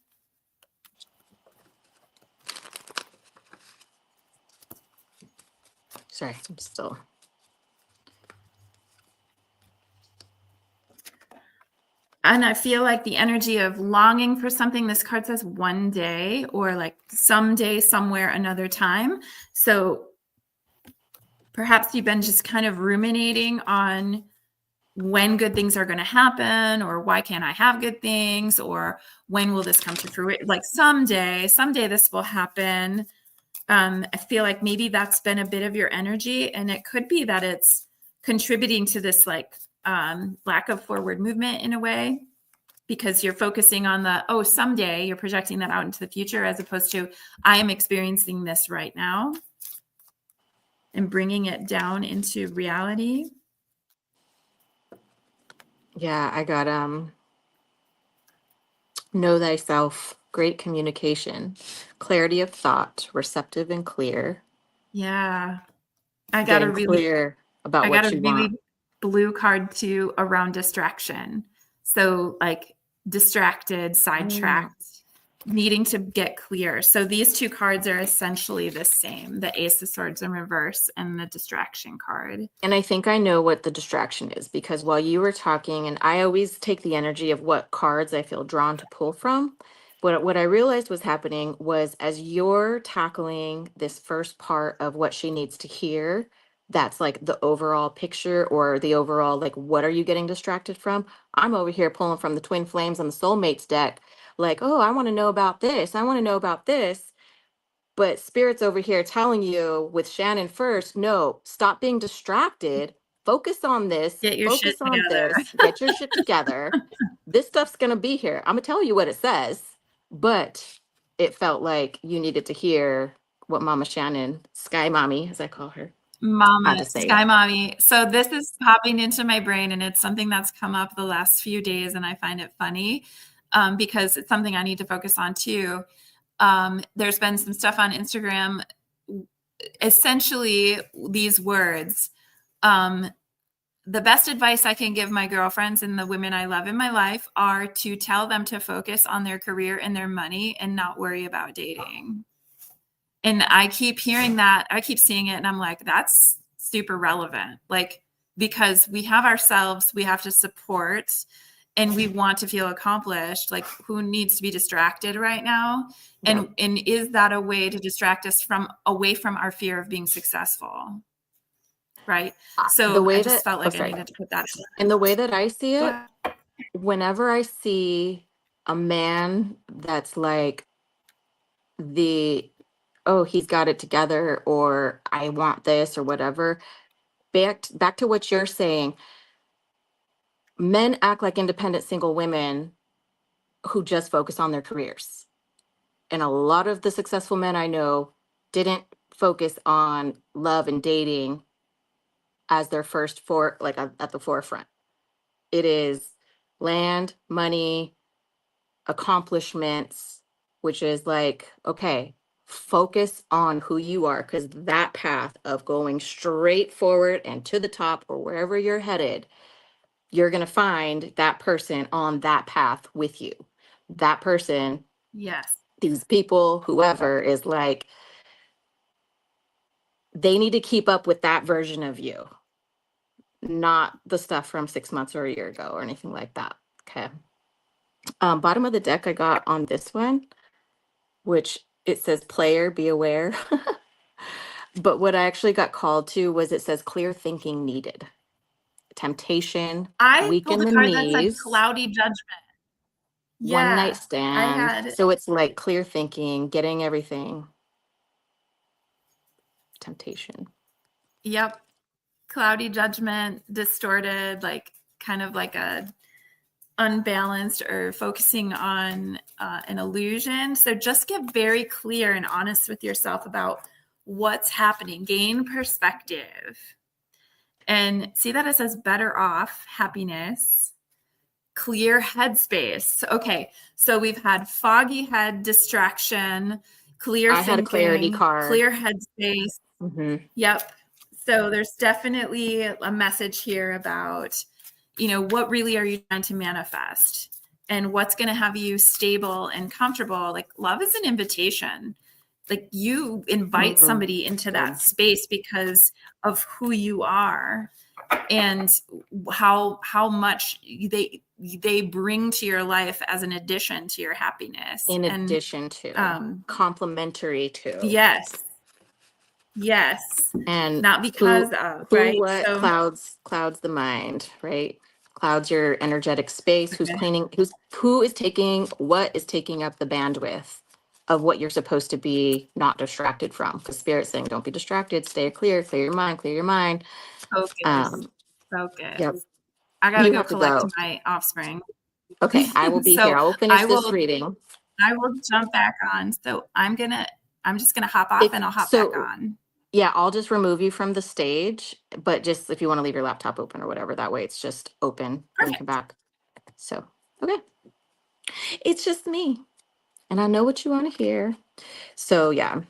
Sorry, I'm still. And I feel like the energy of longing for something, this card says one day or like someday, somewhere, another time. So perhaps you've been just kind of ruminating on when good things are going to happen, or why can't I have good things, or when will this come to fruition? Like someday this will happen. I feel like maybe that's been a bit of your energy, and it could be that it's contributing to this like lack of forward movement in a way, because you're focusing on the, someday, you're projecting that out into the future, as opposed to I am experiencing this right now and bringing it down into reality. Yeah, I got know thyself, great communication, clarity of thought, receptive and clear, Yeah. I got a getting really clear about I got what a you want. really blue card too around distraction. So like distracted, Mm. sidetracked, needing to get clear. So these two cards are essentially the same, the Ace of Swords in reverse and the distraction card. And I think I know what the distraction is because while you were talking, and I always take the energy of what cards I feel drawn to pull from. What I realized was happening was as you're tackling this first part of what she needs to hear, that's like the overall picture or the overall, like, what are you getting distracted from? I'm over here pulling from the Twin Flames on the Soulmates deck, like, oh, I want to know about this. I want to know about this. But Spirit's over here telling you with Shannon first, no, stop being distracted. Focus on this. Get your shit Focus on together. this. Get your shit together. This stuff's going to be here. I'm going to tell you what it says. But it felt like you needed to hear what Mama Shannon, Sky Mommy, as I call her, Mama, had to say. Sky Mommy. So this is popping into my brain, and it's something that's come up the last few days, and I find it funny because it's something I need to focus on too. There's been some stuff on Instagram, essentially these words. Um, the best advice I can give my girlfriends and the women I love in my life are to tell them to focus on their career and their money and not worry about dating. And I keep hearing that, I keep seeing it, and I'm like, that's super relevant. Like, because we have ourselves, we have to support, and we want to feel accomplished. Like, who needs to be distracted right now? Yep. And is that a way to distract us from away from our fear of being successful? Right. The So I way just that, felt oh, like I sorry. needed to put that. And the way that I see Go it, ahead. whenever I see a man that's like the, oh, he's got it together, or I want this, or whatever, back to what you're saying, men act like independent single women who just focus on their careers. And a lot of the successful men I know didn't focus on love and dating as their first like at the forefront. It is land, money, accomplishments, which is like, okay, focus on who you are, because that path of going straight forward and to the top or wherever you're headed, you're going to find that person on that path with you. That person, Yes. these people, whoever is like, they need to keep up with that version of you, not the stuff from 6 months or a year ago or anything like that. Okay. Bottom of the deck, I got on this one, which it says player, be aware. But what I actually got called to was it says clear thinking needed. Temptation, I pulled weaken a the card that said knees, cloudy judgment. one night Yeah. I stand. had, So it's like clear thinking, getting everything. Temptation. yep, cloudy judgment, distorted, like kind of like a unbalanced or focusing on an illusion. So just get very clear and honest with yourself about what's happening, gain perspective, and see that it says better off, happiness, clear headspace. Okay, so we've had foggy head, distraction, clear I had a clarity thinking, card. clear headspace. Hmm. Yep. So there's definitely a message here about, what really are you trying to manifest and what's going to have you stable and comfortable. Like love is an invitation. Like you invite Mm. somebody into Good. that space because of who you are and how much they bring to your life as an addition to your happiness. In And addition to, complementary to. yes, yes, And not because of, right? what So clouds the mind, right? Clouds your energetic space. Who's okay. cleaning? Who is taking what is taking up the bandwidth of what you're supposed to be not distracted from? Because Spirit's saying, don't be distracted. Stay clear. Clear your mind. Clear your mind. Focus, Um. Yep. focus. I gotta You go have to collect go. my offspring. Okay. I will be here. So I will finish I this will reading. I will jump back on. So I'm just gonna hop off If and I'll hop back so, on. Yeah, I'll just remove you from the stage, but just if you want to leave your laptop open or whatever, that way it's just open when you come Perfect. back. So, okay. It's just me, and I know what you want to hear. So, yeah,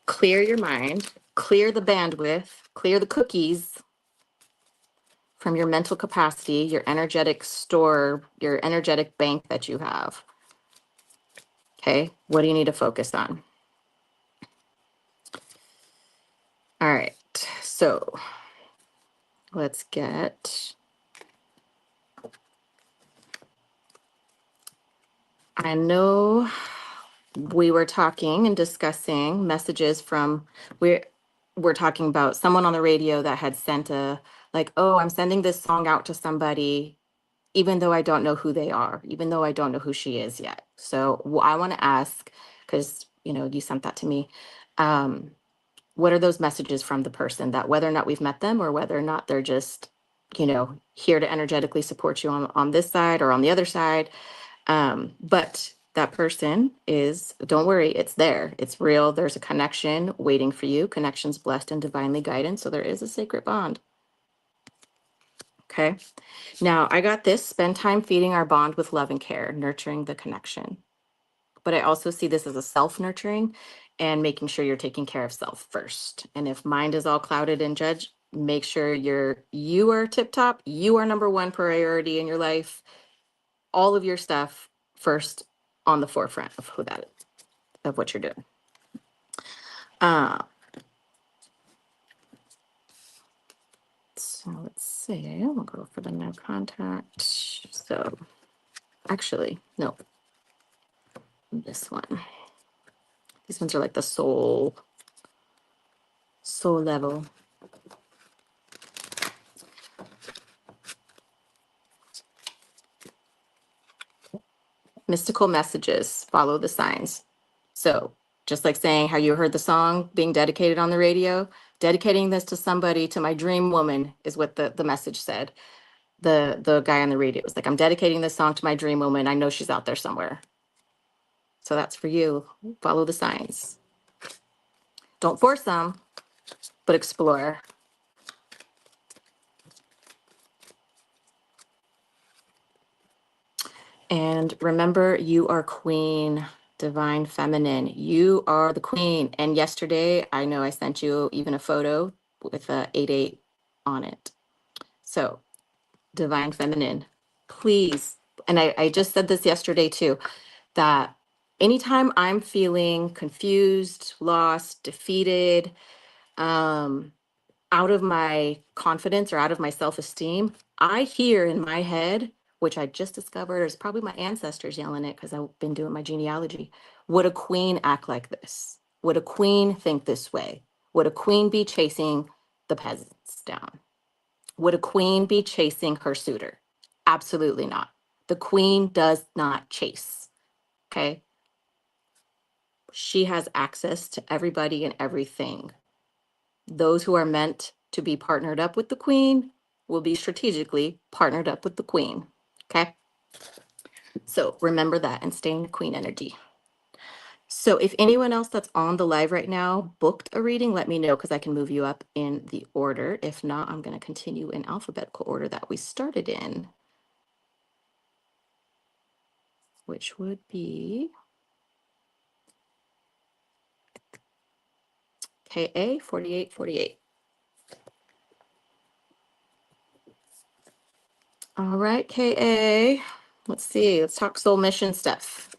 clear your mind, clear the bandwidth, clear the cookies from your mental capacity, your energetic store, your energetic bank that you have. Okay, what do you need to focus on? All right, so let's get. I know we were talking and discussing messages from we're talking about someone on the radio that had sent a like, oh, I'm sending this song out to somebody even though I don't know who they are, even though I don't know who she is yet. So I want to ask, because you sent that to me. Um, what are those messages from the person, that whether or not we've met them or whether or not they're just, here to energetically support you on this side or on the other side. But that person is, don't worry, it's there. It's real. There's a connection waiting for you. Connection's blessed and divinely guided. So there is a sacred bond. Okay. Now I got this: spend time feeding our bond with love and care, nurturing the connection. But I also see this as a self nurturing and making sure you're taking care of self first. And if mind is all clouded and judged, make sure you are tip top. You are number one priority in your life. All of your stuff first on the forefront of who that is, of what you're doing. Uh, so let's see. We'll go for the no contact. So actually, no, this one. These ones are like the soul level. Mystical messages, follow the signs. So just like saying how you heard the song being dedicated on the radio, dedicating this to somebody, to my dream woman, is what the message said. The guy on the radio was like, I'm dedicating this song to my dream woman. I know she's out there somewhere. So that's for you. Follow the signs. Don't force them, but explore. And remember, you are queen, divine feminine. You are the queen. And yesterday, I know I sent you even a photo with a 8-8 on it. So, divine feminine, please. And I just said this yesterday too, that anytime I'm feeling confused, lost, defeated, um, out of my confidence or out of my self-esteem, I hear in my head, which I just discovered is probably my ancestors yelling it because I've been doing my genealogy. Would a queen act like this? Would a queen think this way? Would a queen be chasing the peasants down? Would a queen be chasing her suitor? Absolutely not. The queen does not chase. Okay. She has access to everybody and everything. Those who are meant to be partnered up with the queen will be strategically partnered up with the queen. Okay. So remember that and stay in the queen energy. So if anyone else that's on the live right now booked a reading, let me know because I can move you up in the order. If not, I'm going to continue in alphabetical order that we started in, which would be KA 4848. All right, KA. Let's see. Let's talk soul mission stuff.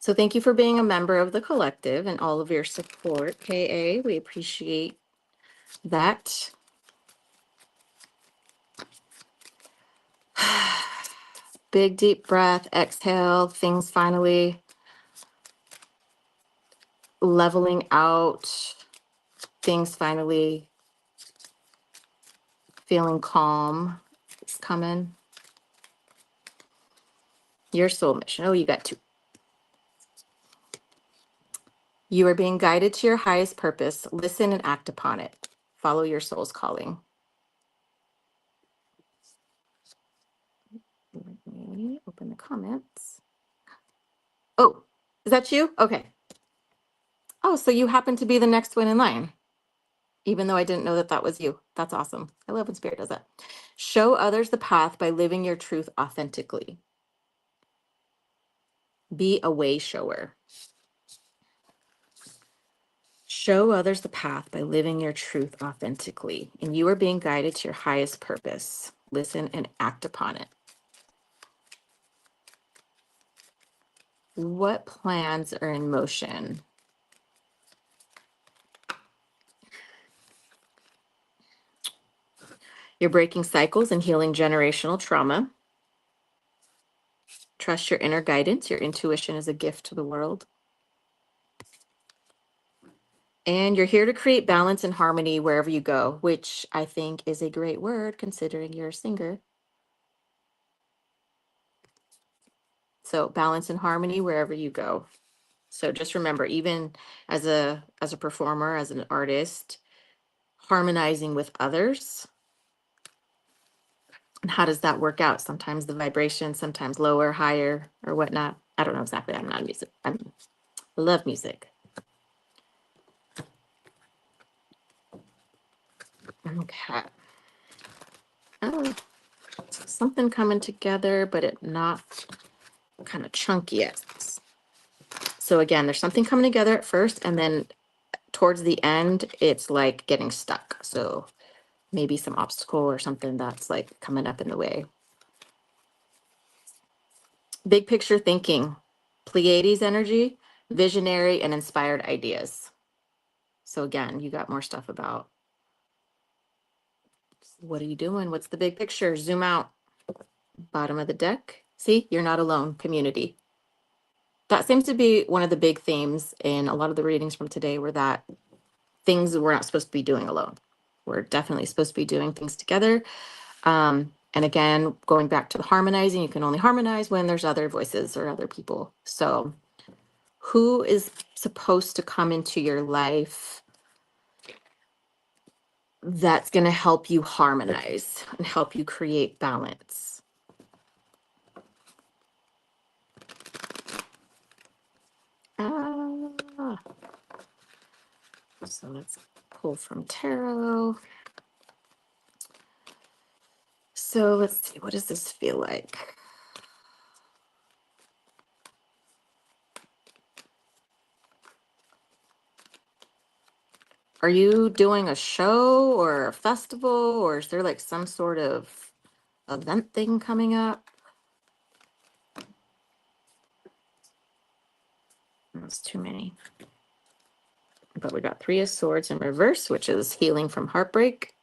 So thank you for being a member of the collective and all of your support, KA. We appreciate that. Big deep breath, exhale, things finally leveling out, things finally feeling calm. It's coming. Your soul mission. Oh, you got two. You are being guided to your highest purpose. Listen and act upon it. Follow your soul's calling. Let me open the comments. Oh, is that you? Okay. Oh, so you happen to be the next one in line, even though I didn't know that that was you. That's awesome. I love when spirit does that. Show others the path by living your truth authentically. Be a way shower. Show others the path by living your truth authentically, and you are being guided to your highest purpose. Listen and act upon it. What plans are in motion? You're breaking cycles and healing generational trauma. Trust your inner guidance. Your intuition is a gift to the world. And you're here to create balance and harmony wherever you go, which I think is a great word considering you're a singer. So balance and harmony wherever you go. So just remember, even as a performer, as an artist, harmonizing with others. And how does that work out? Sometimes the vibration, sometimes lower, higher, or whatnot. I don't know exactly. I'm not a music. I love music. Okay. Oh, something coming together, but it not kind of chunky yet. So again, there's something coming together at first, and then towards the end, it's like getting stuck. So maybe some obstacle or something that's like coming up in the way. Big picture thinking, Pleiades energy, visionary and inspired ideas. So again, you got more stuff about what are you doing? What's the big picture? Zoom out. Bottom of the deck. See, you're not alone, community. That seems to be one of the big themes in a lot of the readings from today, were that things we're not supposed to be doing alone. We're definitely supposed to be doing things together. And again, going back to the harmonizing, you can only harmonize when there's other voices or other people. So who is supposed to come into your life that's going to help you harmonize and help you create balance? So let's pull from tarot. So let's see, what does this feel like? Are you doing a show or a festival, or is there like some sort of event thing coming up? That's too many. But we got Three of Swords in reverse, which is healing from heartbreak.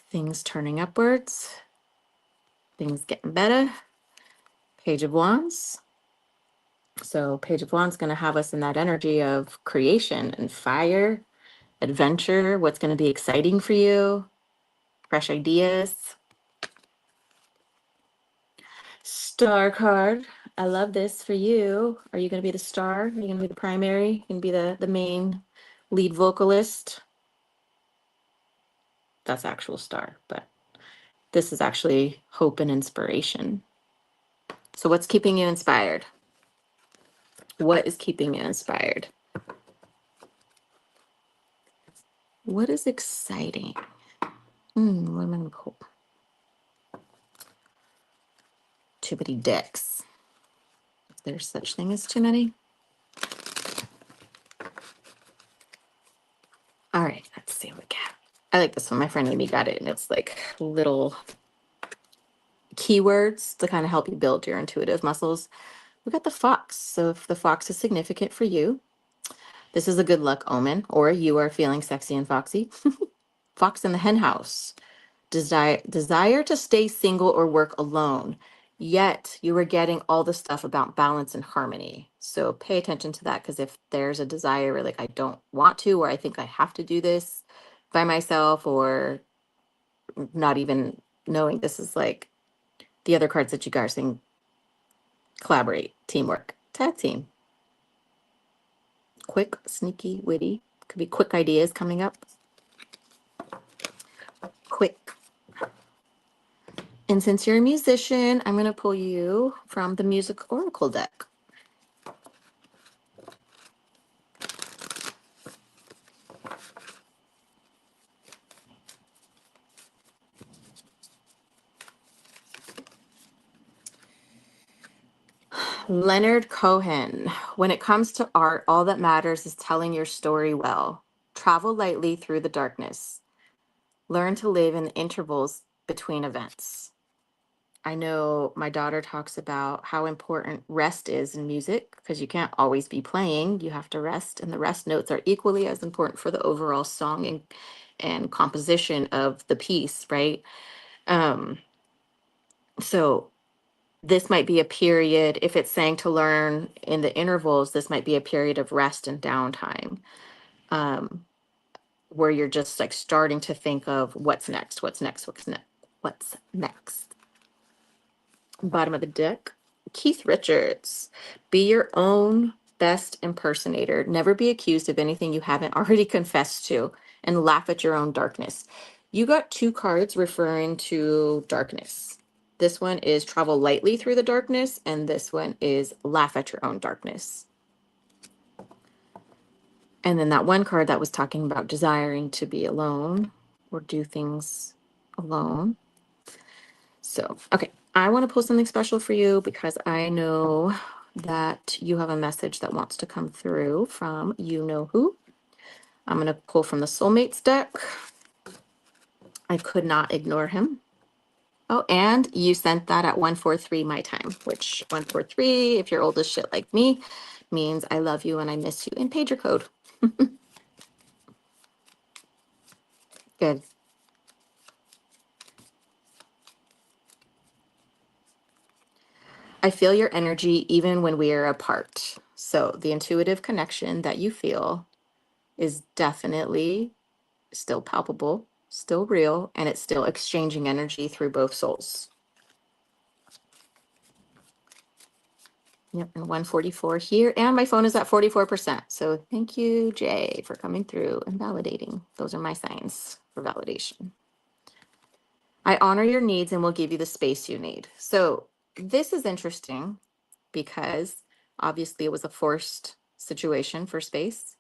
Things turning upwards. Things getting better. Page of Wands. So Page of Wands going to have us in that energy of creation and fire, adventure, what's going to be exciting for you, fresh ideas. Star card. I love this for you. Are you going to be the star? Are you going to be the primary? Are you going to be the main lead vocalist? That's actual star, but this is actually hope and inspiration. So what's keeping you inspired? What is keeping you inspired? What is exciting? What am I going to pull? Too many decks. If there's such thing as too many. All right, let's see what we got. I like this one. My friend Amy got it, and it's like little keywords to kind of help you build your intuitive muscles. We got the fox. So if the fox is significant for you, this is a good luck omen, or you are feeling sexy and foxy. Fox in the hen house. Desire to stay single or work alone, yet you are getting all the stuff about balance and harmony. So pay attention to that, because if there's a desire where like I don't want to, or I think I have to do this by myself, or not even knowing, this is like the other cards that you guys are saying, collaborate, teamwork, tag team. Quick, sneaky, witty. Could be quick ideas coming up. Quick. And since you're a musician, I'm going to pull you from the Music Oracle deck. Leonard Cohen. When it comes to art, all that matters is telling your story well. Travel lightly through the darkness. Learn to live in the intervals between events. I know my daughter talks about how important rest is in music because you can't always be playing. You have to rest, and the rest notes are equally as important for the overall song and composition of the piece, right? Um, so this might be a period, if it's saying to learn in the intervals, this might be a period of rest and downtime, um, where you're just like starting to think of what's next, what's next, what's next, what's next. Bottom of the deck, Keith Richards. Be your own best impersonator. Never be accused of anything you haven't already confessed to, and laugh at your own darkness. You got two cards referring to darkness. This one is travel lightly through the darkness, and this one is laugh at your own darkness. And then that one card that was talking about desiring to be alone or do things alone. So, okay, I want to pull something special for you because I know that you have a message that wants to come through from you know who. I'm going to pull from the Soulmates deck. I could not ignore him. Oh, and you sent that at 143 my time, which 143, if you're old as shit like me, means I love you and I miss you in pager code. Good. I feel your energy even when we are apart. So the intuitive connection that you feel is definitely still palpable, still real, and it's still exchanging energy through both souls. Yep, and 144 here, and my phone is at 44%. So thank you, Jay, for coming through and validating. Those are my signs for validation. I honor your needs and will give you the space you need. So this is interesting because obviously it was a forced situation for space.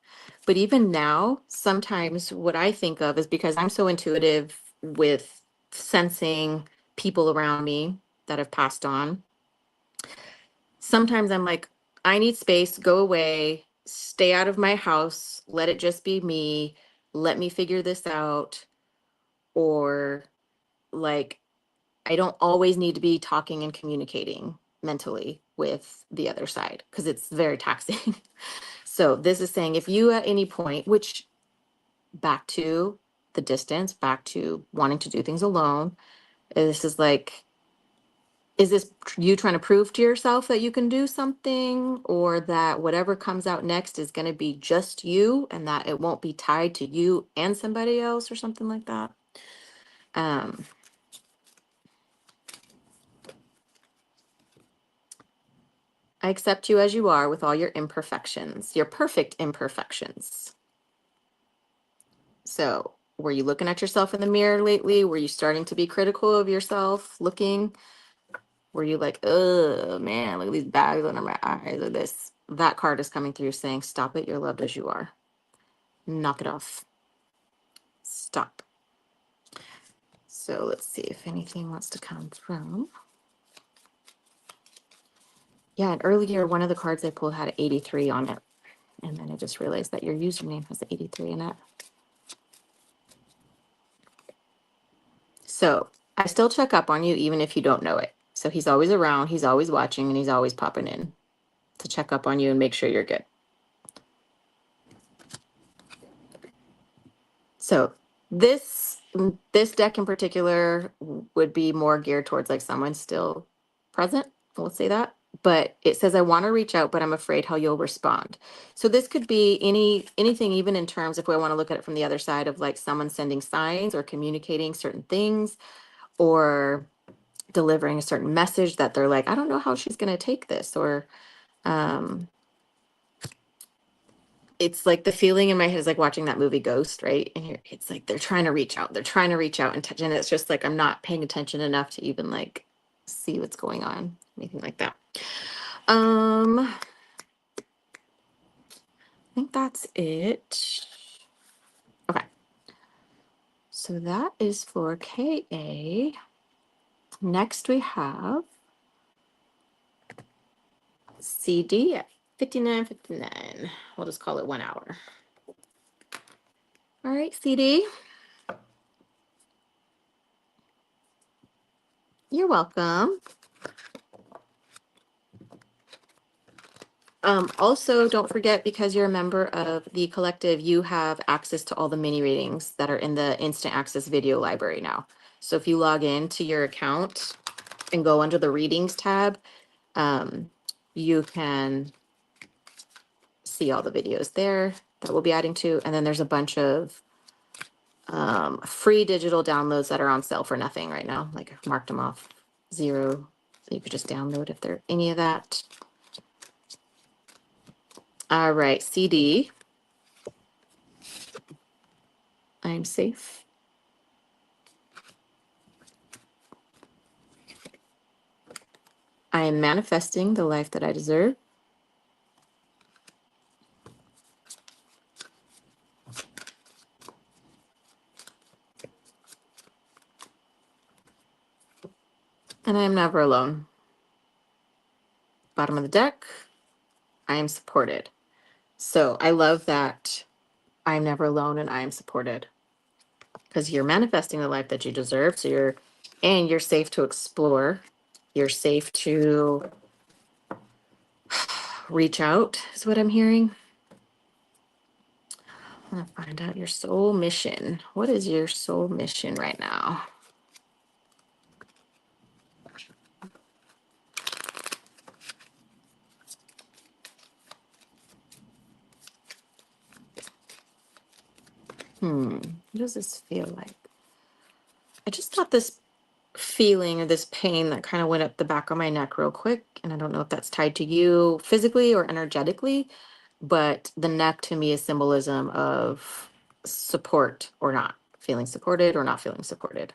But even now, sometimes what I think of is because I'm so intuitive with sensing people around me that have passed on. Sometimes I'm like, I need space, go away, stay out of my house, let it just be me, let me figure this out. Or like, I don't always need to be talking and communicating mentally with the other side because it's very taxing. So this is saying if you at any point, which back to the distance, back to wanting to do things alone, this is like, is this you trying to prove to yourself that you can do something, or that whatever comes out next is going to be just you and that it won't be tied to you and somebody else or something like that? Um, I accept you as you are with all your imperfections, your perfect imperfections. So, were you looking at yourself in the mirror lately? Were you starting to be critical of yourself looking? Were you like, oh man, look at these bags under my eyes, look at this? That card is coming through saying, stop it, you're loved as you are. Knock it off. Stop. So let's see if anything wants to come through. Yeah, and earlier one of the cards I pulled had 83 on it. And then I just realized that your username has 83 in it. So I still check up on you even if you don't know it. So he's always around, he's always watching, and he's always popping in to check up on you and make sure you're good. So this deck in particular would be more geared towards like someone still present. We'll say that. But it says, I want to reach out, but I'm afraid how you'll respond. So this could be anything, even in terms, if we want to look at it from the other side of like someone sending signs or communicating certain things or delivering a certain message that they're like, I don't know how she's going to take this. Or it's like the feeling in my head is like watching that movie Ghost, right? And it's like they're trying to reach out, and touch, and it's just like I'm not paying attention enough to even like see what's going on, anything like that. I think that's it. Okay. So that is for KA. Next we have CD at 59:59. We'll just call it 1 hour. All right, CD. You're welcome. Also, don't forget, because you're a member of the collective, you have access to all the mini readings that are in the instant access video library now. So if you log in to your account and go under the readings tab, you can see all the videos there that we'll be adding to. And then there's a bunch of free digital downloads that are on sale for nothing right now. Like I've marked them off 0. So you could just download if there any of that. All right, CD. I'm safe. I am manifesting the life that I deserve. And I am never alone. Bottom of the deck, I am supported. So I love that I'm never alone and I am supported, because you're manifesting the life that you deserve. So you're safe to explore. You're safe to reach out, is what I'm hearing. I want to find out your soul mission. What is your soul mission right now? What does this feel like? I just got this feeling or this pain that kind of went up the back of my neck real quick. And I don't know if that's tied to you physically or energetically, but the neck to me is symbolism of support or not, feeling supported or not feeling supported.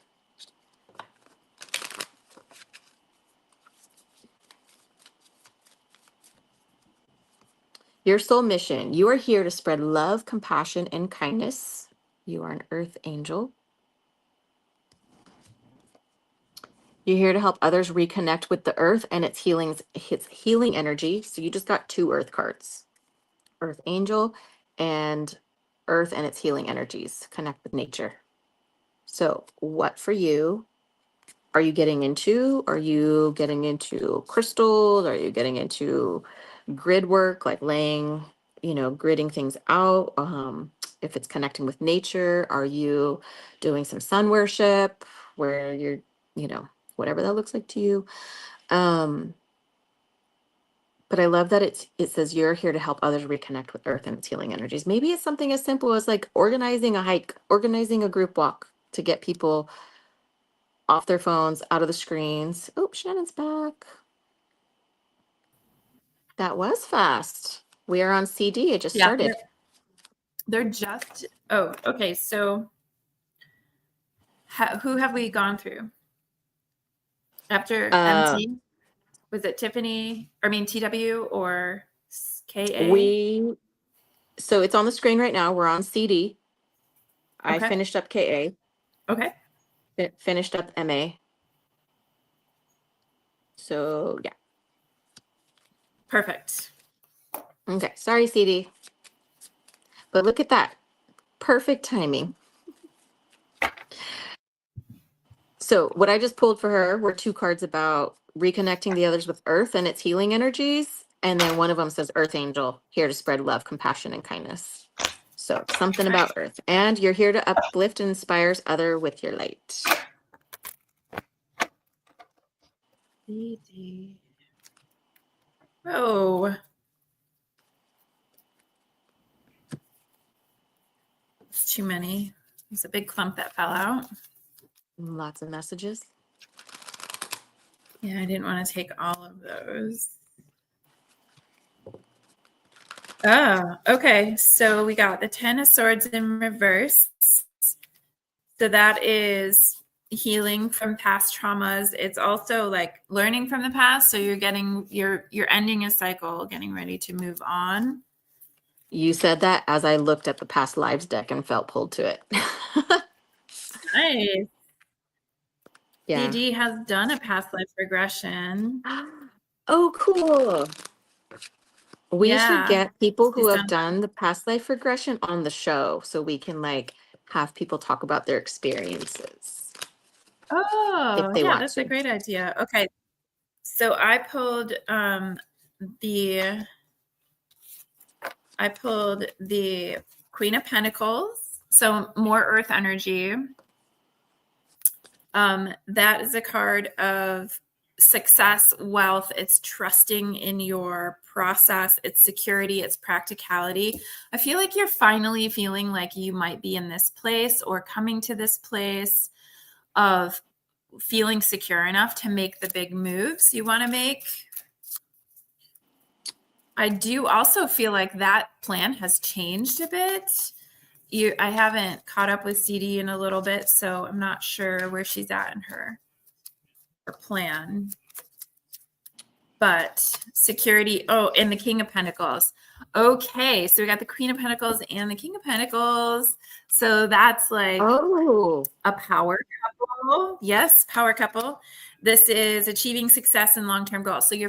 Your soul mission. You are here to spread love, compassion, and kindness. You are an earth angel. You're here to help others reconnect with the earth and its healing energy. So you just got 2 earth cards. Earth angel and earth and its healing energies. Connect with nature. So what for you are you getting into? Are you getting into crystals? Are you getting into grid work, like laying, gridding things out? If it's connecting with nature, are you doing some sun worship where you're, whatever that looks like to you? But I love that it says you're here to help others reconnect with earth and its healing energies. Maybe it's something as simple as like organizing a hike, organizing a group walk to get people off their phones, out of the screens. Oh, Shannon's back. That was fast. We are on CD. It just started. They're just, oh, okay. So who have we gone through? After MT? Was it Tiffany? TW or KA? So it's on the screen right now. We're on CD. I Okay. finished up KA. Okay. Finished up MA. So yeah. Perfect. Okay. Sorry, CD. But look at that. Perfect timing. So what I just pulled for her were 2 cards about reconnecting the others with earth and its healing energies. And then one of them says Earth Angel, here to spread love, compassion, and kindness. So something about earth. And you're here to uplift and inspire others with your light. Oh. It's too many. There's a big clump that fell out. Lots of messages. Yeah, I didn't want to take all of those. Oh, okay. So we got the 10 of Swords in reverse. So that is healing from past traumas. It's also like learning from the past. So you're ending a cycle, getting ready to move on. You said that as I looked at the past lives deck and felt pulled to it. Nice. Yeah. CD has done a past life regression. Oh, cool. We should Yeah. get people She who have sounds, done the past life regression on the show so we can like have people talk about their experiences if oh, they yeah, want that's a to. great idea. Okay. So the I pulled the Queen of Pentacles, so more earth energy. That is a card of success, wealth. It's trusting in your process, it's security, it's practicality. I feel like you're finally feeling like you might be in this place or coming to this place of feeling secure enough to make the big moves you want to make. I do also feel like that plan has changed a bit. I haven't caught up with CD in a little bit, so I'm not sure where she's at in her plan. But security, oh, and the King of Pentacles. Okay, so we got the Queen of Pentacles and the King of Pentacles. So that's like Oh, a power couple. Yes, power couple. This is achieving success and long-term goals. So I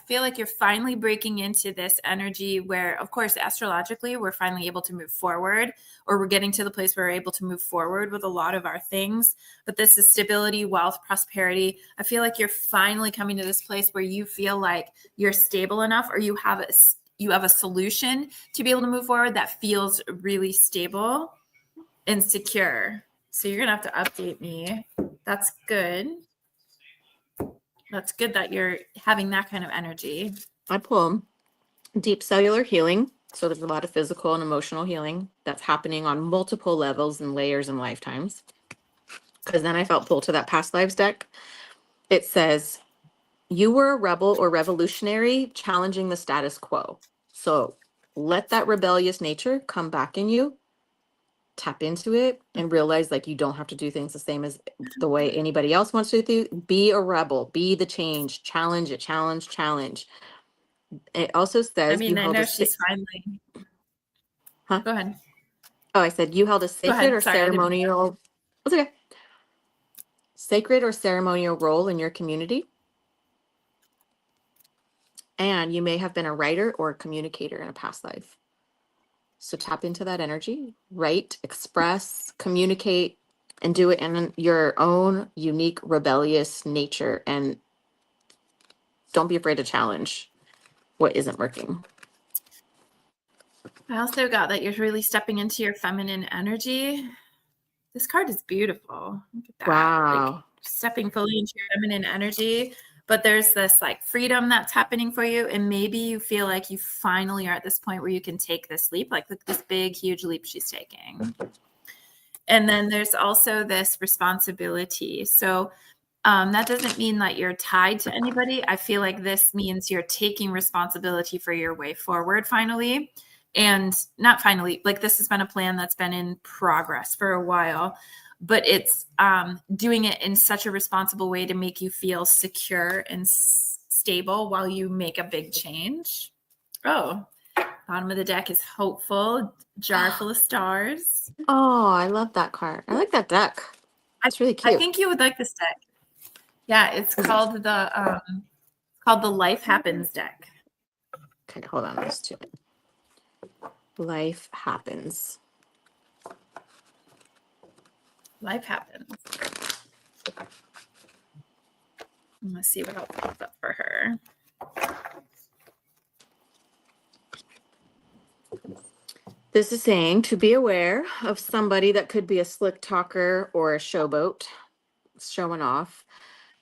feel like you're finally breaking into this energy where, of course, astrologically, we're finally able to move forward, or we're getting to the place where we're able to move forward with a lot of our things. But this is stability, wealth, prosperity. I feel like you're finally coming to this place where you feel like you're stable enough, or you have a solution to be able to move forward that feels really stable and secure. So you're gonna have to update me. That's good. That's good that you're having that kind of energy. I pull deep cellular healing. So there's a lot of physical and emotional healing that's happening on multiple levels and layers and lifetimes. Because then I felt pulled to that past lives deck. It says, you were a rebel or revolutionary challenging the status quo. So let that rebellious nature come back in you, tap into it, and realize like you don't have to do things the same as the way anybody else wants to do. Be a rebel, be the change, challenge it, challenge. It also I says you mean, I held a know she's finally. huh? Go ahead. Oh, I said you held a Go sacred or ahead. Sorry, I didn't. ceremonial. That's okay. Sacred or ceremonial role in your community. And you may have been a writer or a communicator in a past life. So tap into that energy, write, express, communicate, and do it in your own unique rebellious nature. And don't be afraid to challenge what isn't working. I also got that you're really stepping into your feminine energy. This card is beautiful. Look at that. Like Wow. stepping fully into your feminine energy. But there's this like freedom that's happening for you. And maybe you feel like you finally are at this point where you can take this leap, like this big, huge leap she's taking. And then there's also this responsibility. So that doesn't mean that you're tied to anybody. I feel like this means you're taking responsibility for your way forward finally. And not finally, like this has been a plan that's been in progress for a while, but it's doing it in such a responsible way to make you feel secure and stable while you make a big change. Oh, bottom of the deck is hopeful, jar full of stars. Oh, I love that card. I like that deck. I, It's really I cute. think you would like this deck. Yeah, it's called the Life Happens deck. Okay, hold on. Those two. Life happens. Life happens. Let's see what else pops up for her. This is saying to be aware of somebody that could be a slick talker or a showboat, showing off,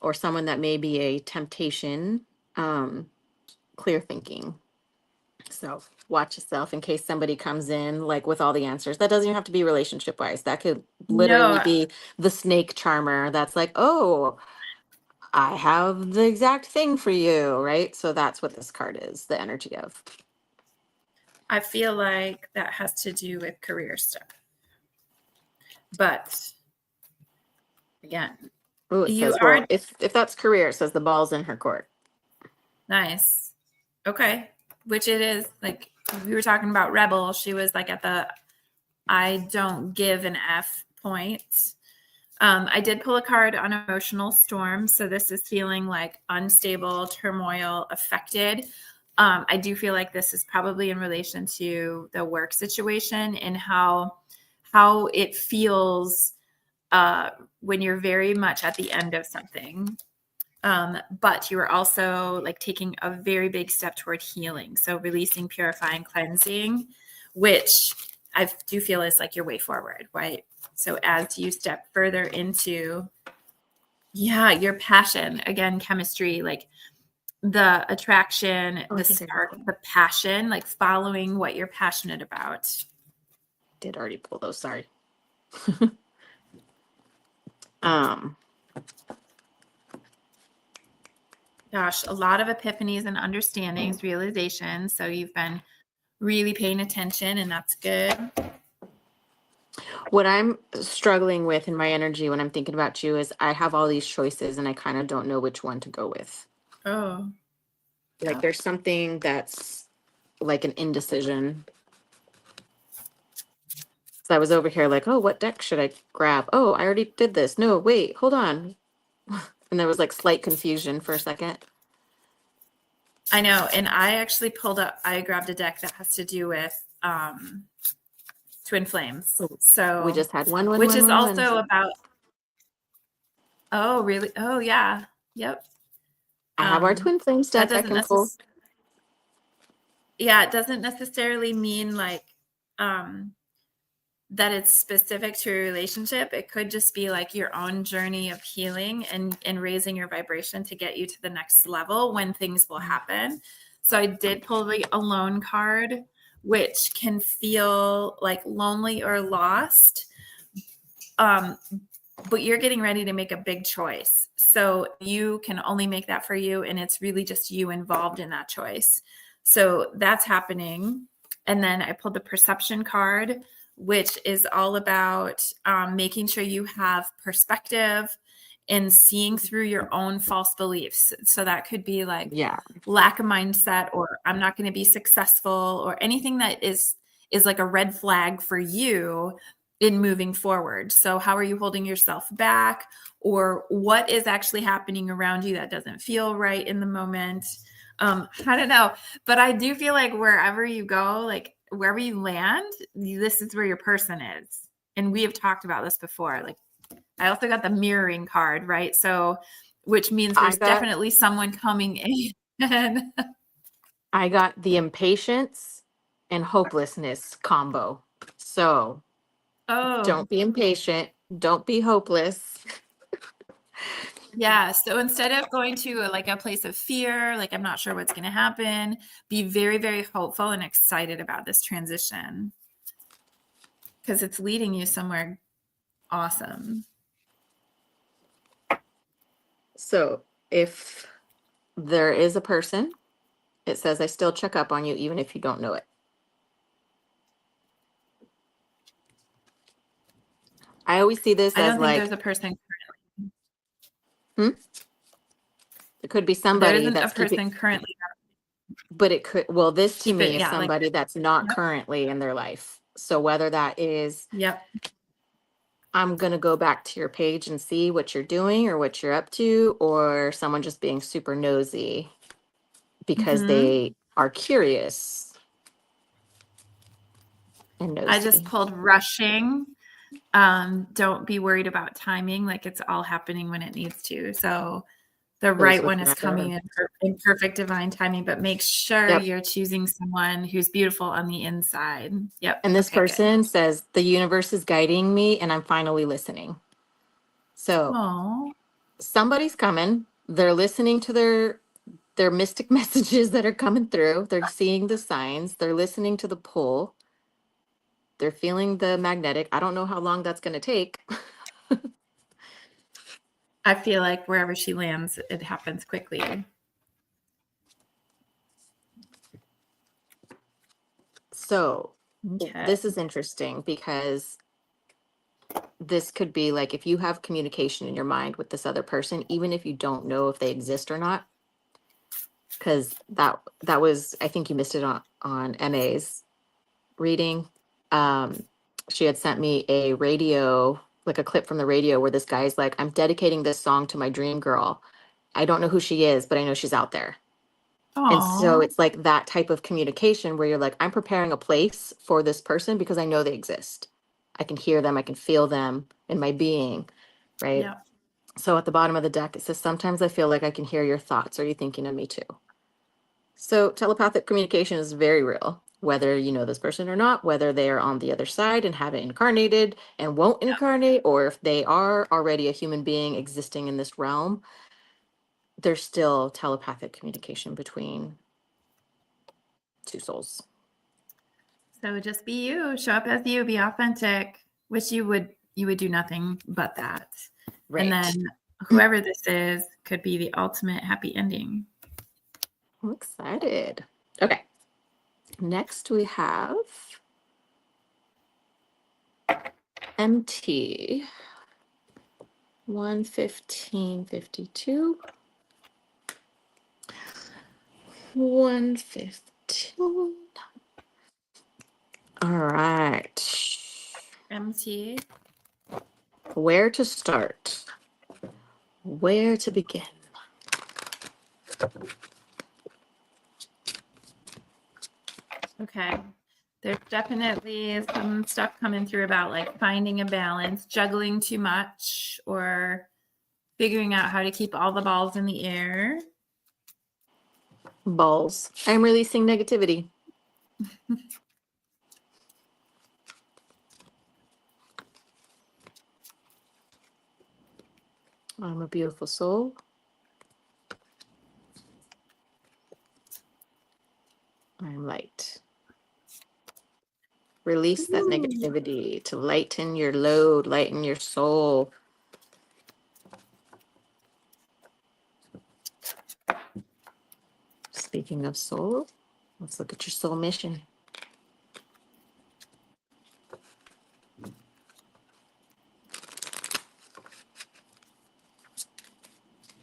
or someone that may be a temptation. Clear thinking. So watch yourself in case somebody comes in like with all the answers. That doesn't even have to be relationship wise. That could literally No, be the snake charmer that's like, oh, I have the exact thing for you, right? So that's what this card is, the energy of. I feel like that has to do with career stuff. But again, Oh, it you says, are well, if that's career, it says the ball's in her court. nice. Okay. Which it is. Like we were talking about Rebel. She was like at the I don't give an F point. I did pull a card on emotional storm. So this is feeling like unstable, turmoil, affected. I do feel like this is probably in relation to the work situation and how it feels when you're very much at the end of something. But you are also like taking a very big step toward healing. So releasing, purifying, cleansing, which I do feel is like your way forward, right? So as you step further into, yeah, your passion, again, chemistry, like the attraction, Oh, I the think I spark, the passion, like following what you're passionate about. did already pull those. Sorry. um, Gosh, a lot of epiphanies and understandings, realizations. So you've been really paying attention, and that's good. what I'm struggling with in my energy when I'm thinking about you is I have all these choices and I kind of don't know which one to go with. Oh, Like there's something that's like an indecision. So I was over here like, oh, what deck should I grab? Oh, I already did this. No, wait, hold on. And there was like slight confusion for a second. I know. And I actually I grabbed a deck that has to do with twin flames. Oh, we So, just had one, one, which one, is one, one. also about, oh, really? Oh, yeah. Yep. I have our twin flames That deck I doesn't can pull. necessarily, yeah, it doesn't necessarily mean like, that it's specific to a relationship. It could just be like your own journey of healing and raising your vibration to get you to the next level when things will happen. So I did pull the alone card, which can feel like lonely or lost. But you're getting ready to make a big choice. So you can only make that for you. And it's really just you involved in that choice. So that's happening. And then I pulled the perception card, which is all about making sure you have perspective and seeing through your own false beliefs. So that could be like Yeah. lack of mindset, or I'm not going to be successful, or anything that is like a red flag for you in moving forward. So how are you holding yourself back, or what is actually happening around you that doesn't feel right in the moment? I don't know, but I do feel like wherever you go, like wherever you land, this is where your person is. And we have talked about this before. Like I also got the mirroring card, right? So, which means I there's got definitely someone coming in. I got the impatience and hopelessness combo. So Oh, don't be impatient. Don't be hopeless. yeah. So instead of going to like a place of fear, like I'm not sure what's going to happen, be very, very hopeful and excited about this transition because it's leading you somewhere awesome. So if there is a person, it says I still check up on you even if you don't know it. I always see this I as don't think like, there's a person. hmm? It could be There somebody isn't a that's keeping, person currently. but it could, well, this to Keep me it. is Yeah. Like, somebody that's not yep. currently in their life. So whether that is, Yep. I'm going to go back to your page and see what you're doing or what you're up to, or someone just being super nosy because Mm-hmm. they are curious and I just nosy. pulled rushing. Don't be worried about timing. Like it's all happening when it needs to. So the Goes right with one is my, coming in perfect divine timing, but make sure yep. you're choosing someone who's beautiful on the inside. Yep. And this Okay, good. person says, the universe is guiding me and I'm finally listening. So Oh, somebody's coming. They're listening to their mystic messages that are coming through. They're seeing the signs. They're listening to the pull. They're feeling the magnetic. I don't know how long that's going to take. I feel like wherever she lands, it happens quickly. So Okay. this is interesting because this could be like if you have communication in your mind with this other person, even if you don't know if they exist or not, because that was, I think you missed it on MA's reading. Um, she had sent me a radio, like a clip from the radio where this guy's like, I'm dedicating this song to my dream girl. I don't know who she is, but I know she's out there. And so Oh, it's like that type of communication where you're like, I'm preparing a place for this person because I know they exist. I can hear them, I can feel them in my being, right? yeah. So at the bottom of the deck, it says, sometimes I feel like I can hear your thoughts. Are you thinking of me too? So telepathic communication is very real, whether you know this person or not, whether they are on the other side and haven't incarnated and won't incarnate, or if they are already a human being existing in this realm, there's still telepathic communication between two souls. So just be you, show up as you, be authentic, which you would do nothing but that. And Right. then whoever this is could be the ultimate happy ending. I'm excited. Okay. Next we have MT 11552. 115. All right. MT. Where to start? Where to begin? Okay. There's definitely some stuff coming through about like finding a balance, juggling too much, or figuring out how to keep all the balls in the air. Balls. I'm releasing negativity. I'm a beautiful soul. I'm light. Release that Ooh. negativity to lighten your load, lighten your soul. Speaking of soul, let's look at your soul mission.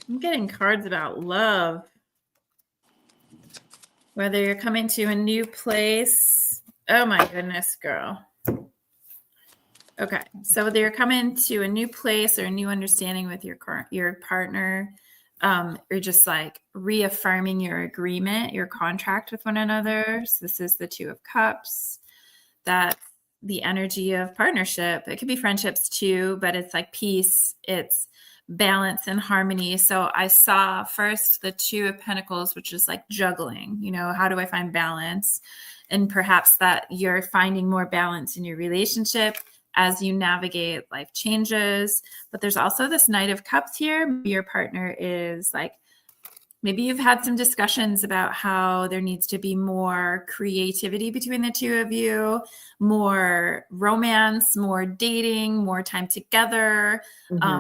I'm getting cards about love. Whether you're coming to a new place. Oh my goodness, girl. Okay, so whether you're coming to a new place or a new understanding with your partner, you're just like reaffirming your agreement, your contract with one another. So this is the Two of Cups. That's the energy of partnership. It could be friendships too, but it's like peace. It's balance and harmony. So I saw first the Two of Pentacles, which is like juggling. You know, how do I find balance? And perhaps that you're finding more balance in your relationship as you navigate life changes. But there's also this Knight of Cups here. Your partner is like, maybe you've had some discussions about how there needs to be more creativity between the two of you, more romance, more dating, more time together.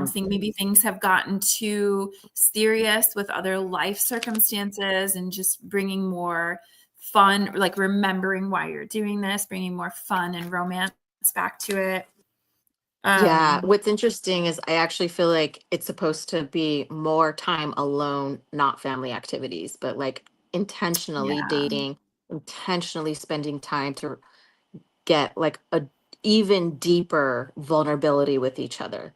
Think maybe things have gotten too serious with other life circumstances, and just bringing more fun, like remembering why you're doing this, bringing more fun and romance back to it. Yeah, Um, what's interesting is I actually feel like it's supposed to be more time alone, not family activities, but like intentionally yeah. dating, intentionally spending time to get like a even deeper vulnerability with each other.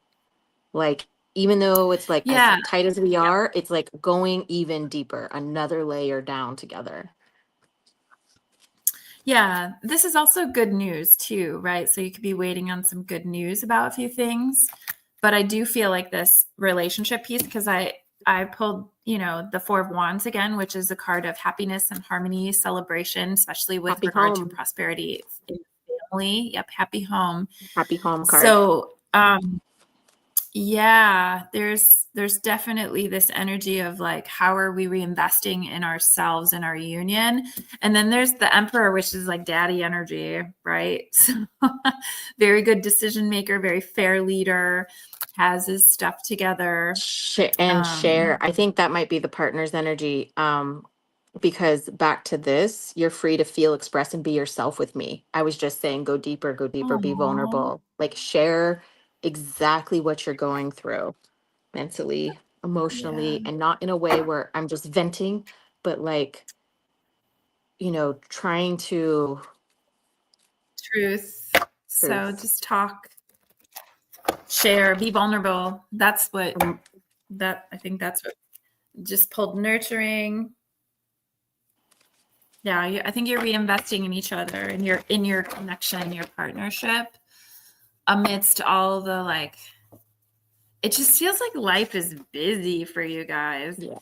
Like even though it's like as Yeah. tight as we are, it's like going even deeper, another layer down together. Yeah, this is also good news too, right? So you could be waiting on some good news about a few things. But I do feel like this relationship piece, because I pulled, the Four of Wands again, which is a card of happiness and harmony, celebration, especially with Happy regard to home, prosperity in family. Yep, happy home. happy home card. So yeah, there's definitely this energy of like, how are we reinvesting in ourselves and our union? And then there's the Emperor, which is like daddy energy, right? So very good decision maker, very fair leader, has his stuff together. Share. I think that might be the partner's energy. Because back to this, you're free to feel, express, and be yourself with me. I was just saying, go deeper, be Aww. vulnerable. Like share exactly what you're going through mentally, Yeah, emotionally, and not in a way where I'm just venting, but like, trying to truth. So truth. just talk, share, be vulnerable. That's what Um, I think that's what just pulled nurturing. Yeah, I think you're reinvesting in each other and in your connection, your partnership, amidst all the like. It just feels like life is busy for you guys. Yeah.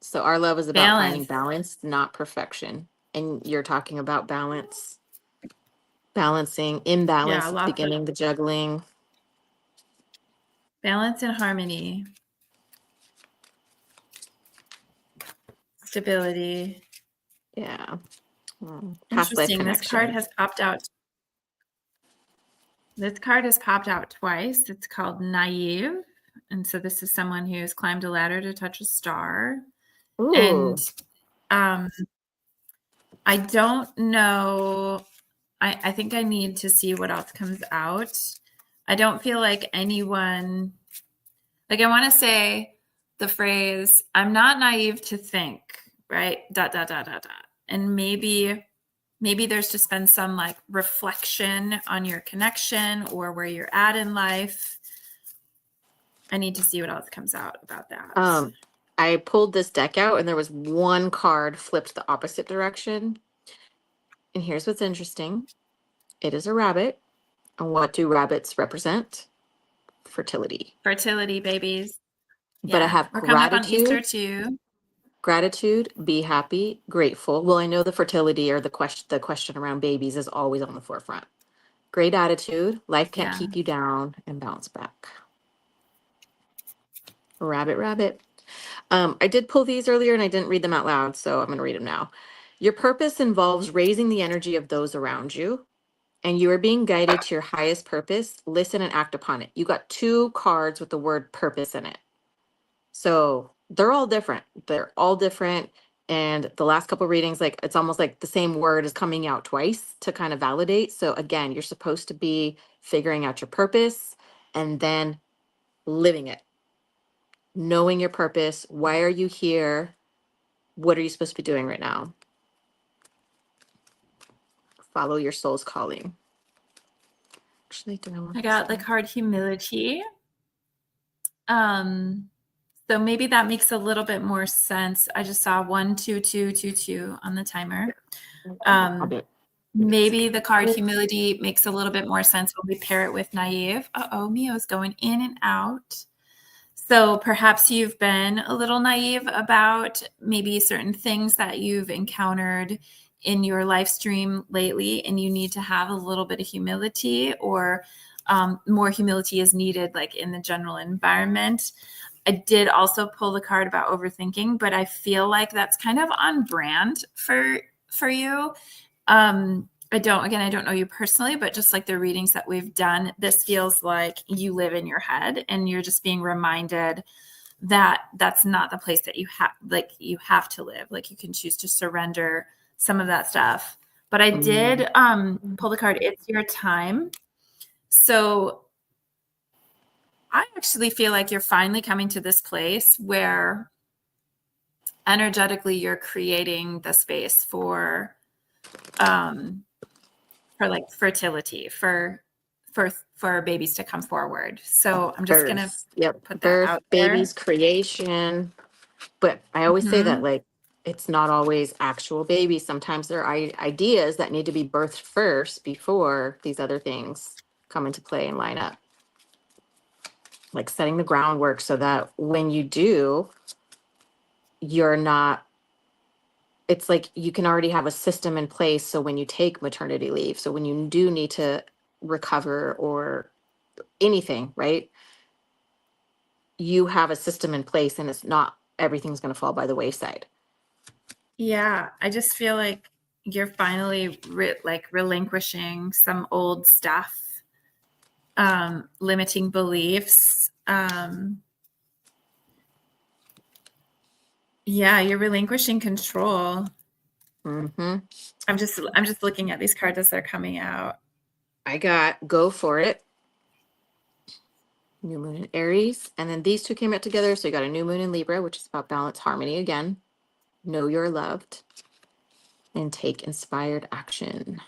So our love is about finding Balance. balance, not perfection. And you're talking about balance, balancing, Yeah, imbalance at the lots of beginning, the juggling. balance and harmony, stability. Yeah. Past life Interesting. connection. This card has popped out twice. It's called Naive. And so this is someone who's climbed a ladder to touch a star. And Ooh. um, I don't know. I think I need to see what else comes out. I don't feel like anyone, like, I want to say the phrase, I'm not naive to think, right? Dot, dot, dot, dot, dot. And maybe there's just been some like reflection on your connection or where you're at in life. I need to see what else comes out about that. I pulled this deck out and there was one card flipped the opposite direction. And here's what's interesting. It is a rabbit. And what do rabbits represent? Fertility. Fertility, babies. But I Yeah. have We're coming up on Easter gratitude, too. gratitude, be happy, grateful. Well, I know the fertility or the question around babies is always on the forefront. Great attitude, life can't Yeah. keep you down, and bounce back. Rabbit, rabbit. I did pull these earlier and I didn't read them out loud, so I'm going to read them now. Your purpose involves raising the energy of those around you, and you are being guided to your highest purpose. Listen and act upon it. You got two cards with the word purpose in it. So they're all different. They're all different. And the last couple readings, like it's almost like the same word is coming out twice to kind of validate. So again, you're supposed to be figuring out your purpose and then living it, knowing your purpose. Why are you here? What are you supposed to be doing right now? Follow your soul's calling. Actually, do I want I this got the one? card humility. Um, so maybe that makes a little bit more sense. I just saw 12222 on the timer. Rabbit. Maybe the card humility makes a little bit more sense when we pair it with naive. Uh-oh, Mio's going in and out. So perhaps you've been a little naive about maybe certain things that you've encountered in your life stream lately, and you need to have a little bit of humility, or more humility is needed, like in the general environment. I did also pull the card about overthinking, but I feel like that's kind of on brand for you. I don't know you personally, but just like the readings that we've done, this feels like you live in your head and you're just being reminded that that's not the place that you have to live. Like you can choose to surrender some of that stuff. But I did pull the card, it's your time. So I actually feel like you're finally coming to this place where energetically you're creating the space like fertility, for babies to come forward. So I'm just gonna Birth. Yep. put that Birth, out there. babies, creation. But I always say that Mhm. like it's not always actual babies. Sometimes there are ideas that need to be birthed first before these other things come into play and line up. Like setting the groundwork so that when you do, you're not, it's like you can already have a system in place. So when you take maternity leave, so when you do need to recover or anything, right? You have a system in place and it's not everything's going to fall by the wayside. Yeah, I just feel like you're finally relinquishing some old stuff, limiting beliefs. Yeah, you're relinquishing control. Mm-hmm. I'm just looking at these cards as they're coming out. I got go for it. New moon in Aries. And then these two came out together. So you got a new moon in Libra, which is about balance, harmony again. Know you're loved and take inspired action.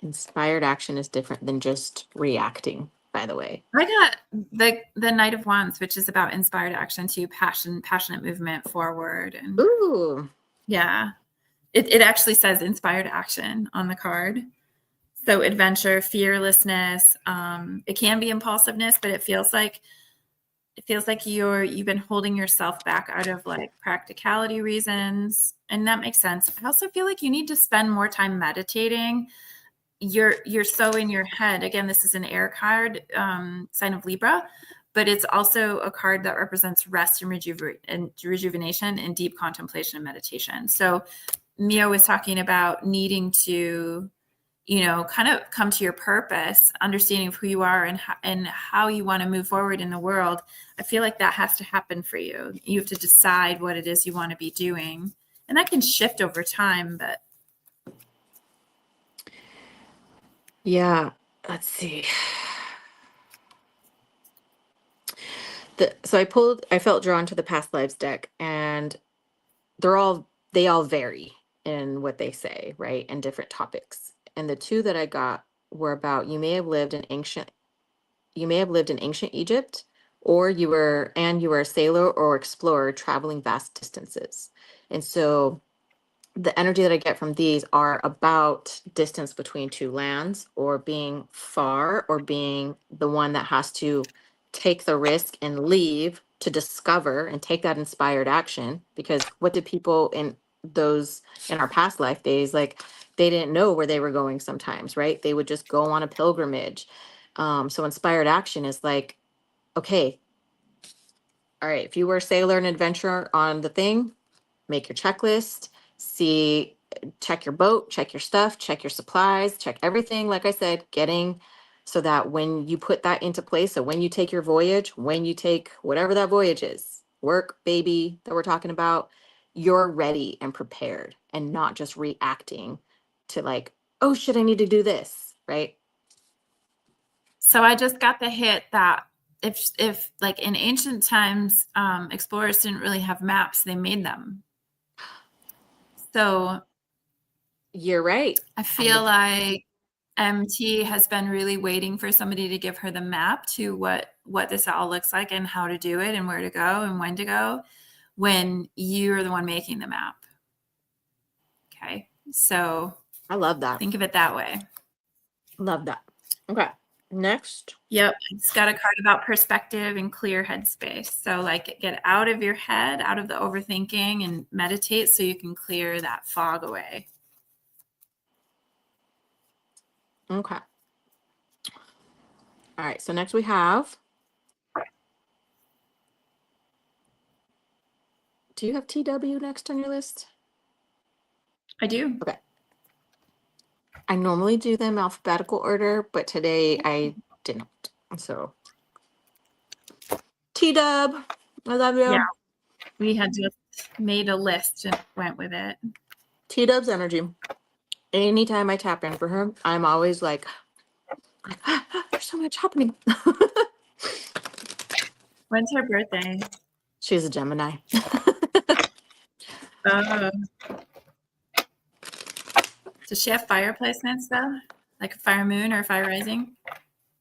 Inspired action is different than just reacting. by the way? I got the Knight of Wands, which is about inspired action to passionate movement forward. And Ooh. yeah, it actually says inspired action on the card. So adventure, fearlessness. It can be impulsiveness, but it feels like you've been holding yourself back out of like practicality reasons, and that makes sense. I also feel like you need to spend more time meditating. You're so in your head. Again, this is an air card, sign of Libra, but it's also a card that represents rest and rejuvenation and deep contemplation and meditation. So Mia was talking about needing to, kind of come to your purpose, understanding who you are and how you want to move forward in the world. I feel like that has to happen for you. You have to decide what it is you want to be doing. And that can shift over time, but Yeah, let's see. So I felt drawn to the past lives deck, and they all vary in what they say, right? And different topics. And the two that I got were about you may have lived in ancient Egypt, or you were a sailor or explorer traveling vast distances. And so the energy that I get from these are about distance between two lands, or being far, or being the one that has to take the risk and leave to discover and take that inspired action. Because what did people in our past life days, like, they didn't know where they were going sometimes, right? They would just go on a pilgrimage. So inspired action is like, okay, all right, if you were a sailor and adventurer on the thing, make your checklist, see, check your boat, check your stuff, check your supplies, check everything. Like I said, getting so that when you put that into place, so when you take your voyage, when you take whatever that voyage is, work, baby that we're talking about, you're ready and prepared and not just reacting to like, oh shit, I need to do this, right? so I just got the hit that if like in ancient times, explorers didn't really have maps, they made them. So You're right. I feel like MT has been really waiting for somebody to give her the map to what this all looks like and how to do it and where to go and when to go, when you're the one making the map. Okay. So I love that. think of it that way. Love that. Okay. Next. Yep. It's got a card about perspective and clear headspace. So like get out of your head, out of the overthinking, and meditate so you can clear that fog away. Okay. All right. So next we have, do you have TW next on your list? I do. Okay. I normally do them alphabetical order, but today I didn't. So T-Dub, I love you. Yeah. We had just made a list and went with it. T-Dub's energy. Anytime I tap in for her, I'm always like there's so much happening. When's her birthday? She's a Gemini. Oh. Does she have fire placements though? Like a fire moon or a fire rising?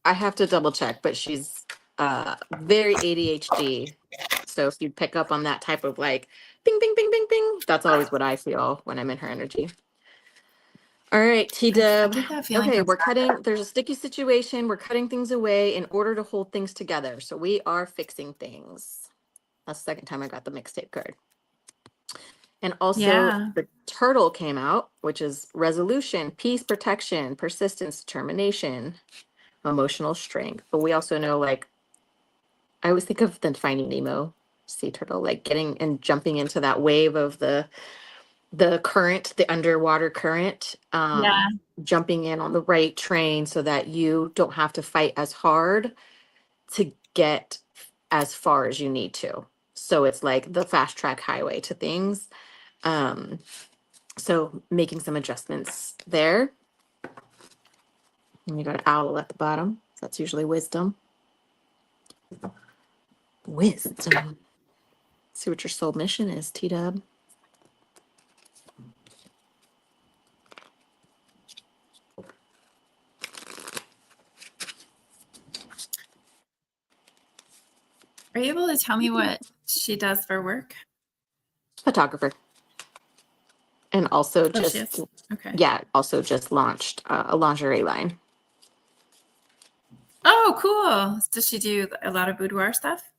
I have to double check, but she's very ADHD. So if you pick up on that type of like bing, bing, bing, bing, bing, that's always what I feel when I'm in her energy. All right, I T-Dub. get that feeling Okay, from there's a sticky situation. We're cutting things away in order to hold things together. So we are fixing things. That's the second time I got the mixtape card. And also Yeah. the turtle came out, which is resolution, peace, protection, persistence, determination, emotional strength. But we also know, like, I always think of the Finding Nemo sea turtle, like getting and jumping into that wave of the current, the underwater current, Yeah. jumping in on the right train so that you don't have to fight as hard to get as far as you need to. So it's like the fast track highway to things. Um, so making some adjustments there. And you got owl at the bottom. That's usually wisdom. Wisdom. See what your soul mission is, T-Dub. you able to tell me what she does for work? Photographer. And also Oh, she just, is. Okay. yeah, also just launched a lingerie line. Oh, cool. Does she do a lot of boudoir stuff?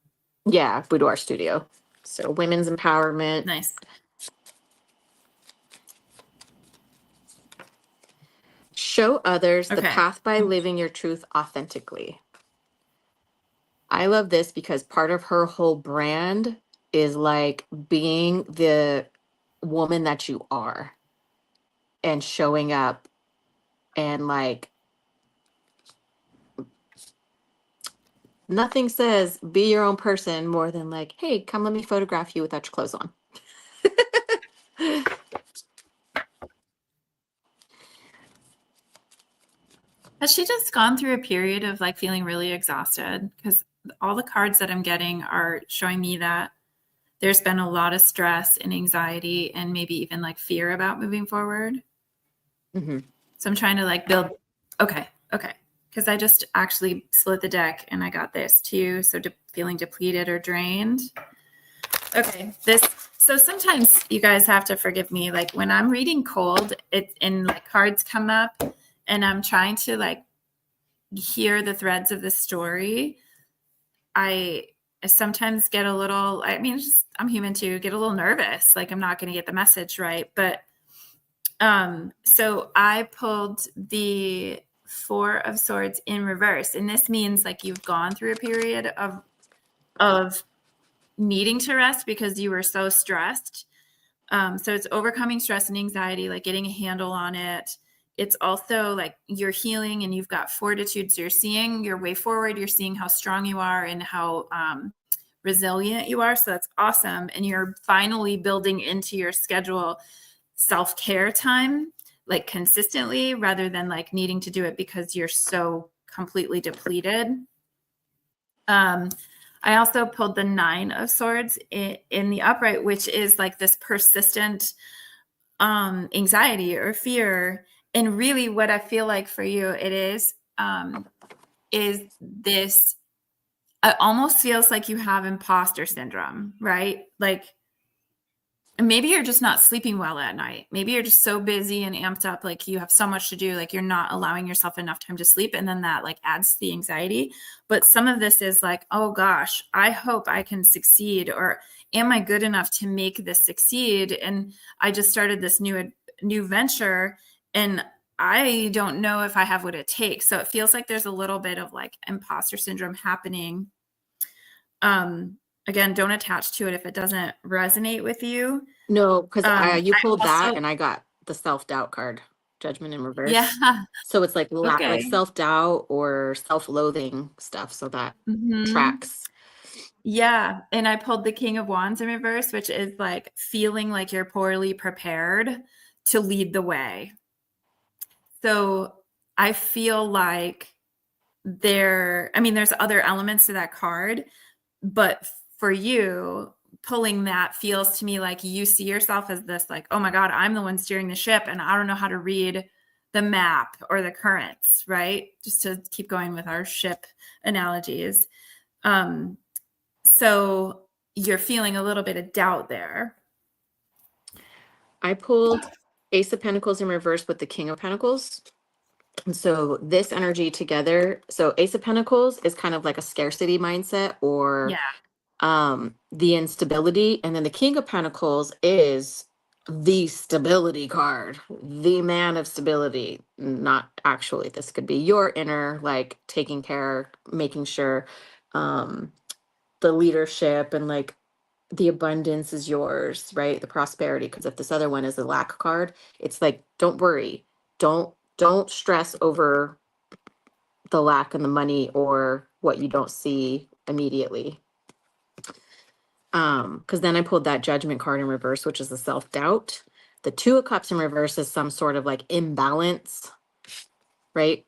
Yeah, boudoir studio. So women's empowerment. Nice. Show others the Okay. path by living your truth authentically. I love this because part of her whole brand is like being the woman that you are and showing up and like nothing says be your own person more than like, hey, come let me photograph you without your clothes on. Has she just gone through a period of like feeling really exhausted? Because all the cards that I'm getting are showing me that there's been a lot of stress and anxiety and maybe even like fear about moving forward. Mm-hmm. So I'm trying to like build. Okay. Okay. Because I just actually slid the deck and I got this too. So feeling depleted or drained. Okay. So sometimes you guys have to forgive me. Like when I'm reading cold, it's and like cards come up and I'm trying to like hear the threads of the story. I sometimes get a little, I mean, just, I'm human too, get a little nervous. Like I'm not going to get the message right. But so I pulled the Four of Swords in reverse. And this means like you've gone through a period of needing to rest because you were so stressed. So it's overcoming stress and anxiety, like getting a handle on it. It's also like you're healing and you've got fortitude. So you're seeing your way forward. You're seeing how strong you are and how resilient you are. So that's awesome. And you're finally building into your schedule self-care time, like consistently, rather than like needing to do it because you're so completely depleted. I also pulled the Nine of Swords in the upright, which is like this persistent anxiety or fear. And really what I feel like for you, it is this, it almost feels like you have imposter syndrome, right? Like maybe you're just not sleeping well at night. Maybe you're just so busy and amped up, like you have so much to do, like you're not allowing yourself enough time to sleep. And then that like adds to the anxiety. But some of this is like, oh gosh, I hope I can succeed, or am I good enough to make this succeed? And I just started this new venture and I don't know if I have what it takes. So it feels like there's a little bit of like imposter syndrome happening. Again, don't attach to it if it doesn't resonate with you. No, because you I pulled that also, and I got the self-doubt card, judgment in yeah, reverse. So it's like like okay. self-doubt or self-loathing stuff. So that Hmm. tracks. Yeah. And I pulled the King of Wands in reverse, which is like feeling like you're poorly prepared to lead the way. So I feel like I mean, there's other elements to that card, but for you, pulling that feels to me like you see yourself as this, like, oh my God, I'm the one steering the ship and I don't know how to read the map or the currents, right? Just to keep going with our ship analogies. Um, so you're feeling a little bit of doubt there. I pulled Ace of Pentacles in reverse with the King of Pentacles. And so this energy together, so Ace of Pentacles is kind of like a scarcity mindset or Yeah. the instability, and then the King of Pentacles is the stability card, the man of stability. Not actually, this could be your inner, like taking care, making sure the leadership and like the abundance is yours, right? The prosperity. Because if this other one is a lack card, it's like, don't worry, don't stress over the lack and the money or what you don't see immediately. Because then I pulled that judgment card in reverse, which is the self-doubt. The Two of Cups in reverse is some sort of like imbalance, right?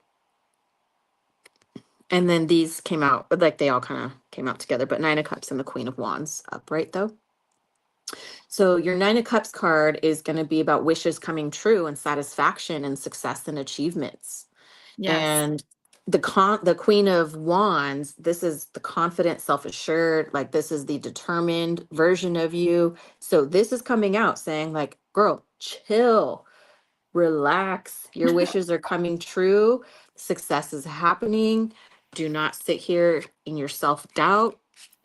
And then these came out, like they all kind of came out together, but Nine of Cups and the Queen of Wands upright though. So your Nine of Cups card is going to be about wishes coming true and satisfaction and success and achievements. Yes. And the Queen of Wands, this is the confident, self-assured, like this is the determined version of you. So this is coming out saying like, girl, chill, relax. Your wishes are coming true. Success is happening. Do not sit here in your self-doubt,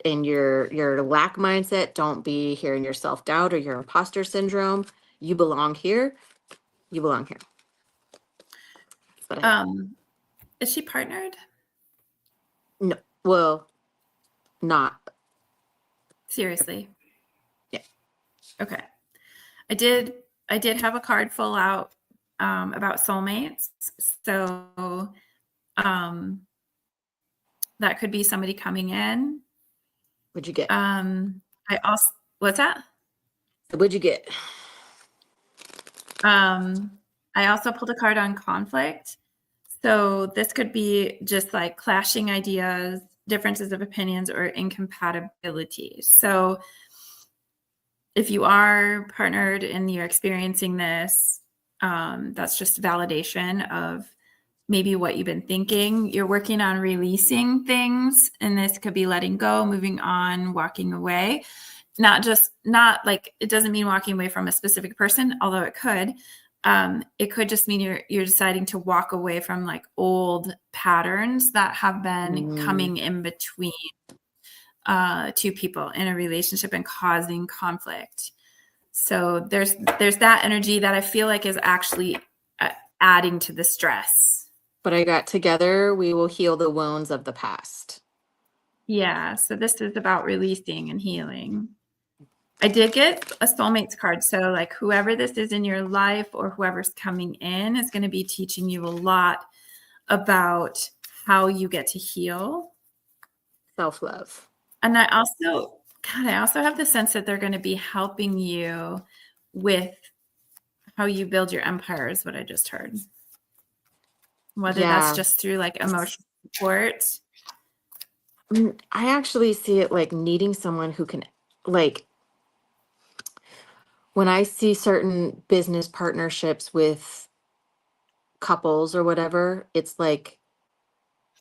in your lack mindset. Don't be here in your self-doubt or your imposter syndrome. You belong here. You belong here. That's what I have. Is she partnered? No, well, not. Seriously. Yeah. Okay. I did have a card full out about soulmates. So that could be somebody coming in. What'd you get? I also, what's that? What'd you get? I also pulled a card on conflict. So this could be just like clashing ideas, differences of opinions, or incompatibilities. So if you are partnered and you're experiencing this, that's just validation of maybe what you've been thinking. You're working on releasing things, and this could be letting go, moving on, walking away. Not like it doesn't mean walking away from a specific person, although it could. It could just mean you're deciding to walk away from like old patterns that have been coming in between two people in a relationship and causing conflict. So there's that energy that I feel like is actually adding to the stress. But I got together, we will heal the wounds of the past. Yeah, so this is about releasing and healing. I did get a soulmates card. So like whoever this is in your life or whoever's coming in is going to be teaching you a lot about how you get to heal. Self-love. And I also have the sense that they're going to be helping you with how you build your empire is what I just heard. Whether that's Yeah. just through like emotional support. I actually see it like needing someone who can, like, when I see certain business partnerships with couples or whatever, it's like,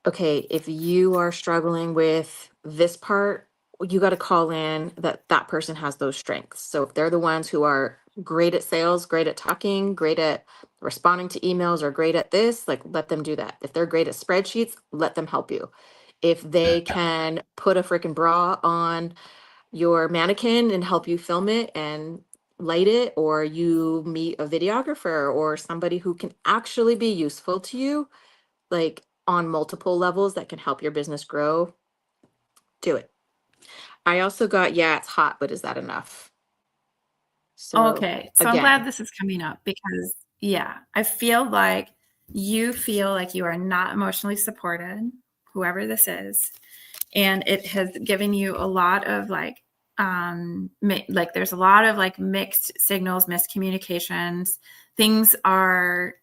okay, if you are struggling with this part, you got to call in that person has those strengths. So if they're the ones who are great at sales, great at talking, great at responding to emails, or great at this, like let them do that. If they're great at spreadsheets, let them help you. If they can put a freaking bra on your mannequin and help you film it and light it, or you meet a videographer or somebody who can actually be useful to you, like on multiple levels that can help your business grow, do it. I also got, yeah, it's hot, but is that enough? So Okay. So I'm glad again, this is coming up because, yeah, I feel like you feel like you are not emotionally supported, whoever this is. And it has given you a lot of like there's a lot of like mixed signals, miscommunications. Things are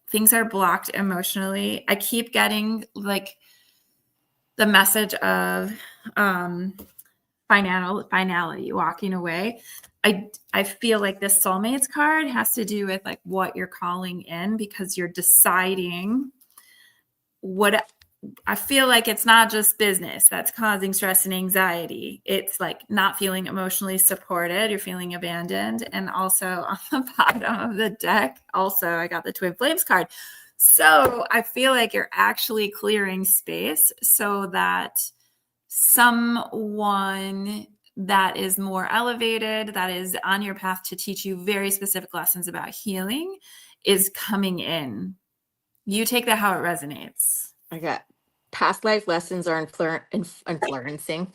things are blocked emotionally. I keep getting like the message of finality, walking away. I feel like this soulmates card has to do with like what you're calling in because you're deciding what. I feel like it's not just business that's causing stress and anxiety. It's like not feeling emotionally supported. You're feeling abandoned. And also on the bottom of the deck, also, I got the Twin Flames card. So I feel like you're actually clearing space so that someone that is more elevated, that is on your path to teach you very specific lessons about healing, is coming in. You take that how it resonates. I got past life lessons are influencing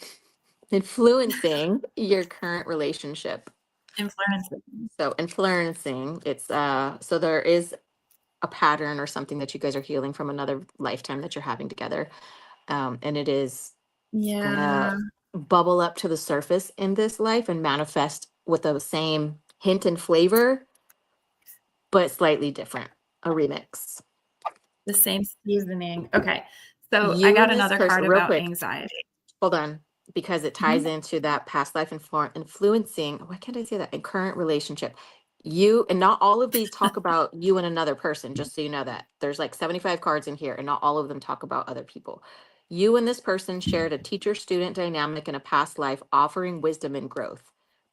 your current relationship. Influencing. So influencing, it's so there is a pattern or something that you guys are healing from another lifetime that you're having together. And it is gonna Yeah, bubble up to the surface in this life and manifest with the same hint and flavor, but slightly different. A remix. the same seasoning. Okay. So I You got and this another person, card real about quick, anxiety. hold on, because it ties Mhm. into that past life influencing. Why can't I say that? In current relationship. You, and not all of these talk about you and another person, just so you know that. There's like 75 cards in here, and not all of them talk about other people. You and this person shared a teacher-student dynamic in a past life, offering wisdom and growth.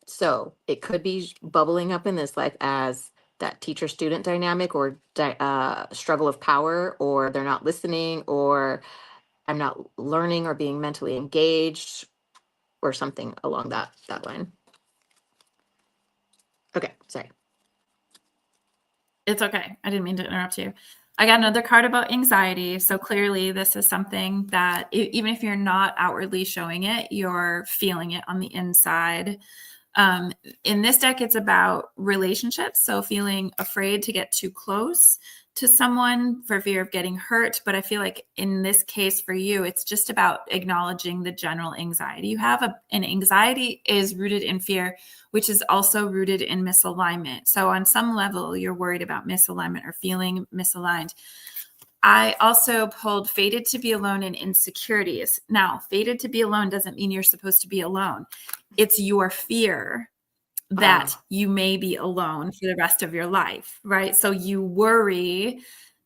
So it could be bubbling up in this life as that teacher-student dynamic, or struggle of power, or they're not listening, or I'm not learning or being mentally engaged, or something along that line. Okay, sorry. It's okay. I didn't mean to interrupt you. I got another card about anxiety. So clearly, this is something that even if you're not outwardly showing it, you're feeling it on the inside. In this deck, it's about relationships. So feeling afraid to get too close to someone for fear of getting hurt. But I feel like in this case for you, it's just about acknowledging the general anxiety you have. And anxiety is rooted in fear, which is also rooted in misalignment. So on some level, you're worried about misalignment or feeling misaligned. I also pulled fated to be alone and insecurities. Now, fated to be alone doesn't mean you're supposed to be alone. It's your fear that you may be alone for the rest of your life, right? So you worry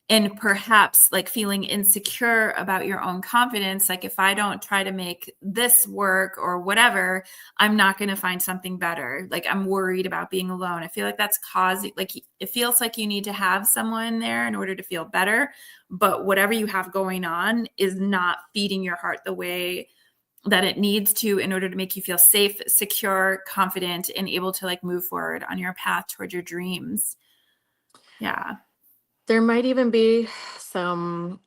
and perhaps like feeling insecure about your own confidence. Like, if I don't try to make this work or whatever, I'm not going to find something better. Like, I'm worried about being alone. I feel like that's causing, like, it feels like you need to have someone there in order to feel better. But whatever you have going on is not feeding your heart the way that it needs to in order to make you feel safe, secure, confident, and able to like move forward on your path toward your dreams. Yeah. There might even be some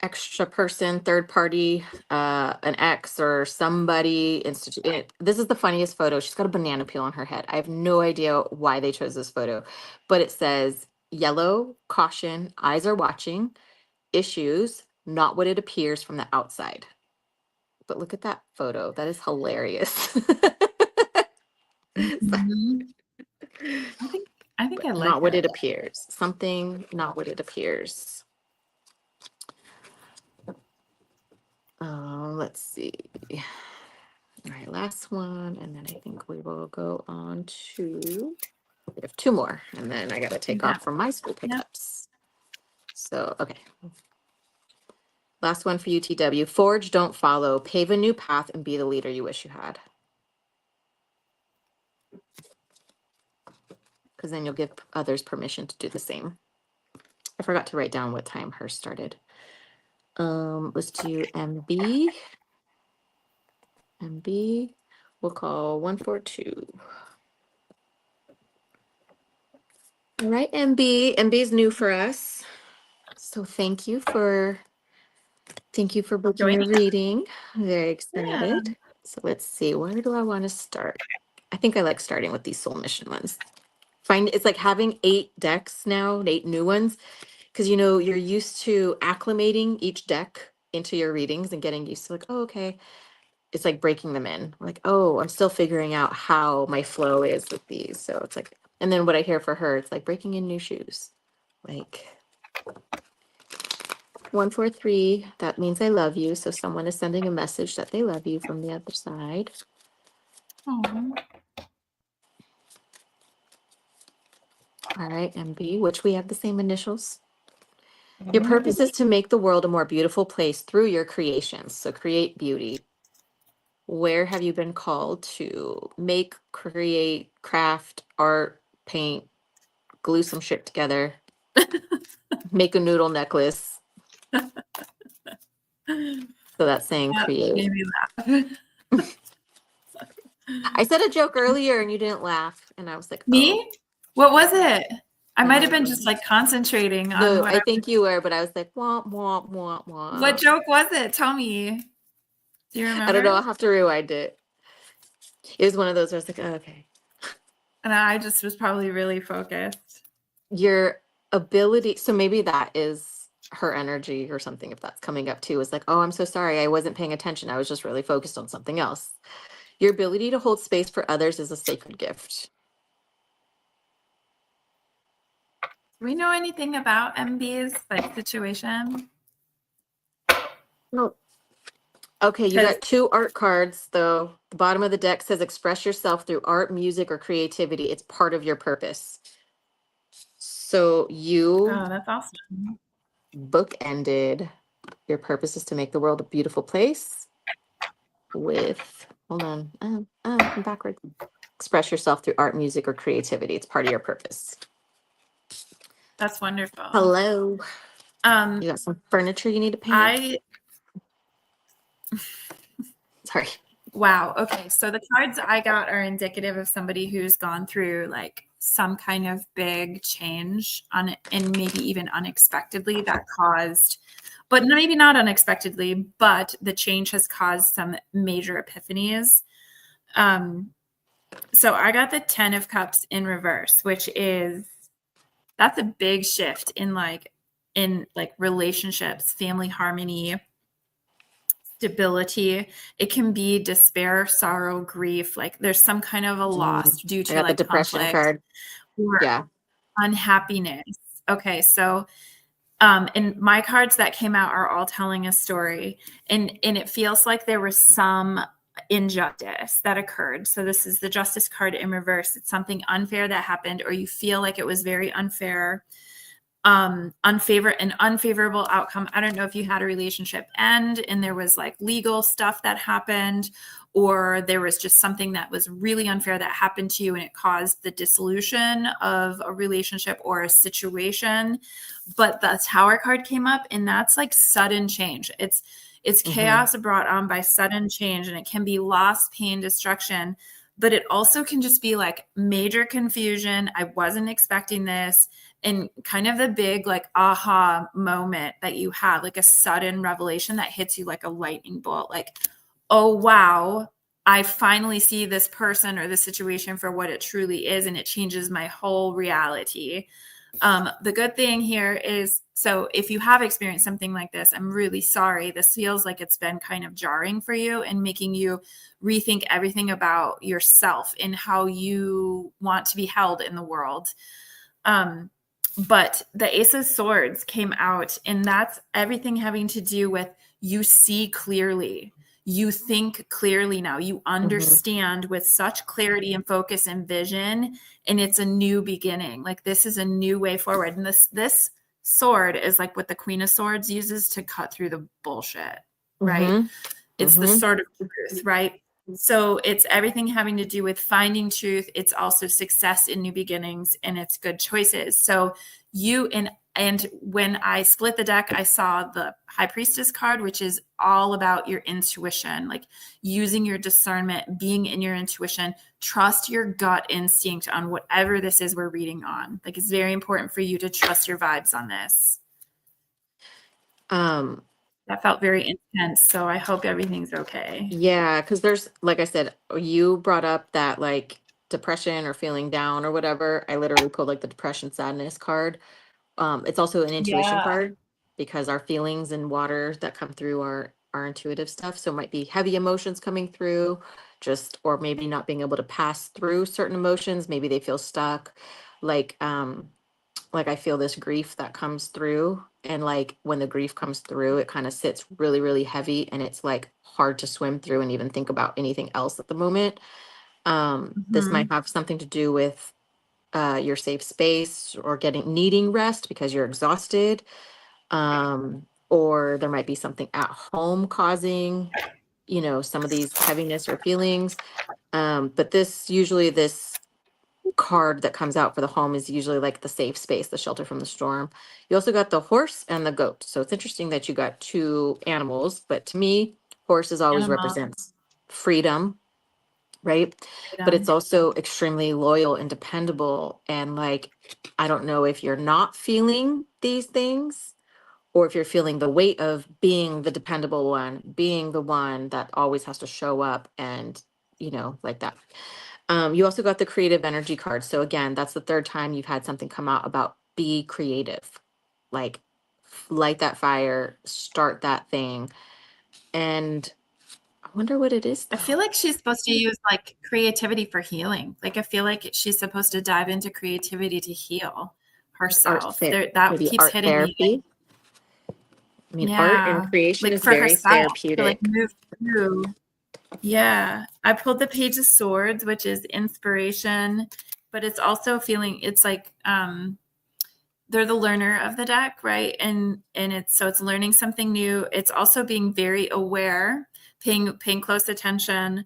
extra person, third party, an ex or somebody institute. This is the funniest photo. She's got a banana peel on her head. I have no idea why they chose this photo, but it says yellow, caution, eyes are watching, issues, not what it appears from the outside. But look at that photo. That is hilarious. Mm-hmm. I think I like not what it. it appears. Something not what it appears. Let's see. All right, last one, and then I think we will go on to, we have two more, and then I got to take off from my school pickups. So, okay. Last one for UTW. Forge, don't follow. Pave a new path and be the leader you wish you had. Because then you'll give others permission to do the same. I forgot to write down what time hers started. Let's do MB. MB. We'll call 142. All right, MB. MB is new for us. So thank you for booking your reading. I'm very excited. Yeah. So let's see, where do I want to start? I think I like starting with these soul mission ones. It's like having 8 decks now, 8 new ones, because you're used to acclimating each deck into your readings and getting used to like, oh, okay. It's like breaking them in. Like, oh, I'm still figuring out how my flow is with these. So it's like, and then what I hear for her, it's like breaking in new shoes. Like 143, that means I love you. So someone is sending a message that they love you from the other side. Aww. All right, MB, which we have the same initials. Your purpose is to make the world a more beautiful place through your creations. So create beauty. Where have you been called to make, create, craft, art, paint, glue some shit together, make a noodle necklace? So that's saying create. Made me laugh. I said a joke earlier and you didn't laugh. And I was like, me? What was it? I might have been just like concentrating on. No, I think you were, but I was like, womp, womp, womp, womp. What joke was it? Tell me. Do you remember? I don't know. I'll have to rewind it. It was one of those where I was like, oh, okay. And I just was probably really focused. Your ability. So maybe that is her energy or something. If that's coming up too, is like, oh, I'm so sorry. I wasn't paying attention. I was just really focused on something else. Your ability to hold space for others is a sacred gift. Do we know anything about MB's like situation? No. Okay, you got 2 art cards, though. The bottom of the deck says express yourself through art, music, or creativity. It's part of your purpose. So you Oh, that's awesome. bookended your purpose is to make the world a beautiful place with, hold on, I'm backwards. Express yourself through art, music, or creativity. It's part of your purpose. That's wonderful. Hello. Um, You got some furniture you need to paint? I Sorry. Wow. Okay. So the cards I got are indicative of somebody who's gone through like some kind of big change on and maybe even unexpectedly that caused, but maybe not unexpectedly, but the change has caused some major epiphanies. Um, so I got the 10 of Cups in reverse, which is that's a big shift in like relationships, family harmony, stability. It can be despair, sorrow, grief. Like there's some kind of a loss due I to got the like depression conflict card. or Yeah. unhappiness. Okay, so and my cards that came out are all telling a story, and it feels like there was some injustice that occurred. So this is the Justice card in reverse. It's something unfair that happened, or you feel like it was very unfair, an unfavorable outcome. I don't know if you had a relationship end and there was like legal stuff that happened, or there was just something that was really unfair that happened to you and it caused the dissolution of a relationship or a situation. But the Tower card came up, and that's like sudden change. It's Mm-hmm. chaos brought on by sudden change, and it can be loss, pain, destruction, but it also can just be like major confusion. I wasn't expecting this, and kind of the big like aha moment that you have, like a sudden revelation that hits you like a lightning bolt, like, oh wow, I finally see this person or this situation for what it truly is, and it changes my whole reality. The good thing here is, so if you have experienced something like this, I'm really sorry. This feels like it's been kind of jarring for you and making you rethink everything about yourself and how you want to be held in the world. Um, but the Ace of Swords came out, and that's everything having to do with you see clearly. You think clearly now. You Mm-hmm. understand with such clarity and focus and vision, and it's a new beginning. Like this is a new way forward. And this sword is like what the Queen of Swords uses to cut through the bullshit, right? Mm-hmm. It's the Mm-hmm. sword of truth, right? So it's everything having to do with finding truth. It's also success in new beginnings, and it's good choices. So you and when I split the deck, I saw the High Priestess card, which is all about your intuition, like using your discernment, being in your intuition, trust your gut instinct on whatever this is we're reading on. Like it's very important for you to trust your vibes on this. Um, That felt very intense, so I hope everything's okay. yeah, because there's, like I said, you brought up that like depression or feeling down or whatever. I literally pulled like the depression sadness card. It's also an intuition Yeah. card because our feelings and water that come through our intuitive stuff. So it might be heavy emotions coming through, just or maybe not being able to pass through certain emotions. Maybe they feel stuck. Like like I feel this grief that comes through, and like when the grief comes through, it kind of sits really, really heavy, and it's like hard to swim through and even think about anything else at the moment. This might Mhm. have something to do with your safe space or getting needing rest because you're exhausted. Or there might be something at home causing, some of these heaviness or feelings. But this card that comes out for the home is usually like the safe space, the shelter from the storm. You also got the horse and the goat. So it's interesting that you got two animals, but to me, horses always Animal represents freedom, right? But it's freedom. also extremely loyal and dependable. And like, I don't know if you're not feeling these things or if you're feeling the weight of being the dependable one, being the one that always has to show up and, like that. You also got the creative energy card. So again, that's the third time you've had something come out about be creative, like light that fire, start that thing. And I wonder what it is I feel though. like she's supposed to use like creativity for healing. Like I feel like she's supposed to dive into creativity to heal Art, herself. There, that maybe keeps art hitting me. therapy. I mean, art and Yeah, creation like is for very herself to like therapeutic. move through. Yeah, I pulled the Page of Swords, which is inspiration, but it's also feeling. It's like they're the learner of the deck, right? And it's learning something new. It's also being very aware, paying close attention,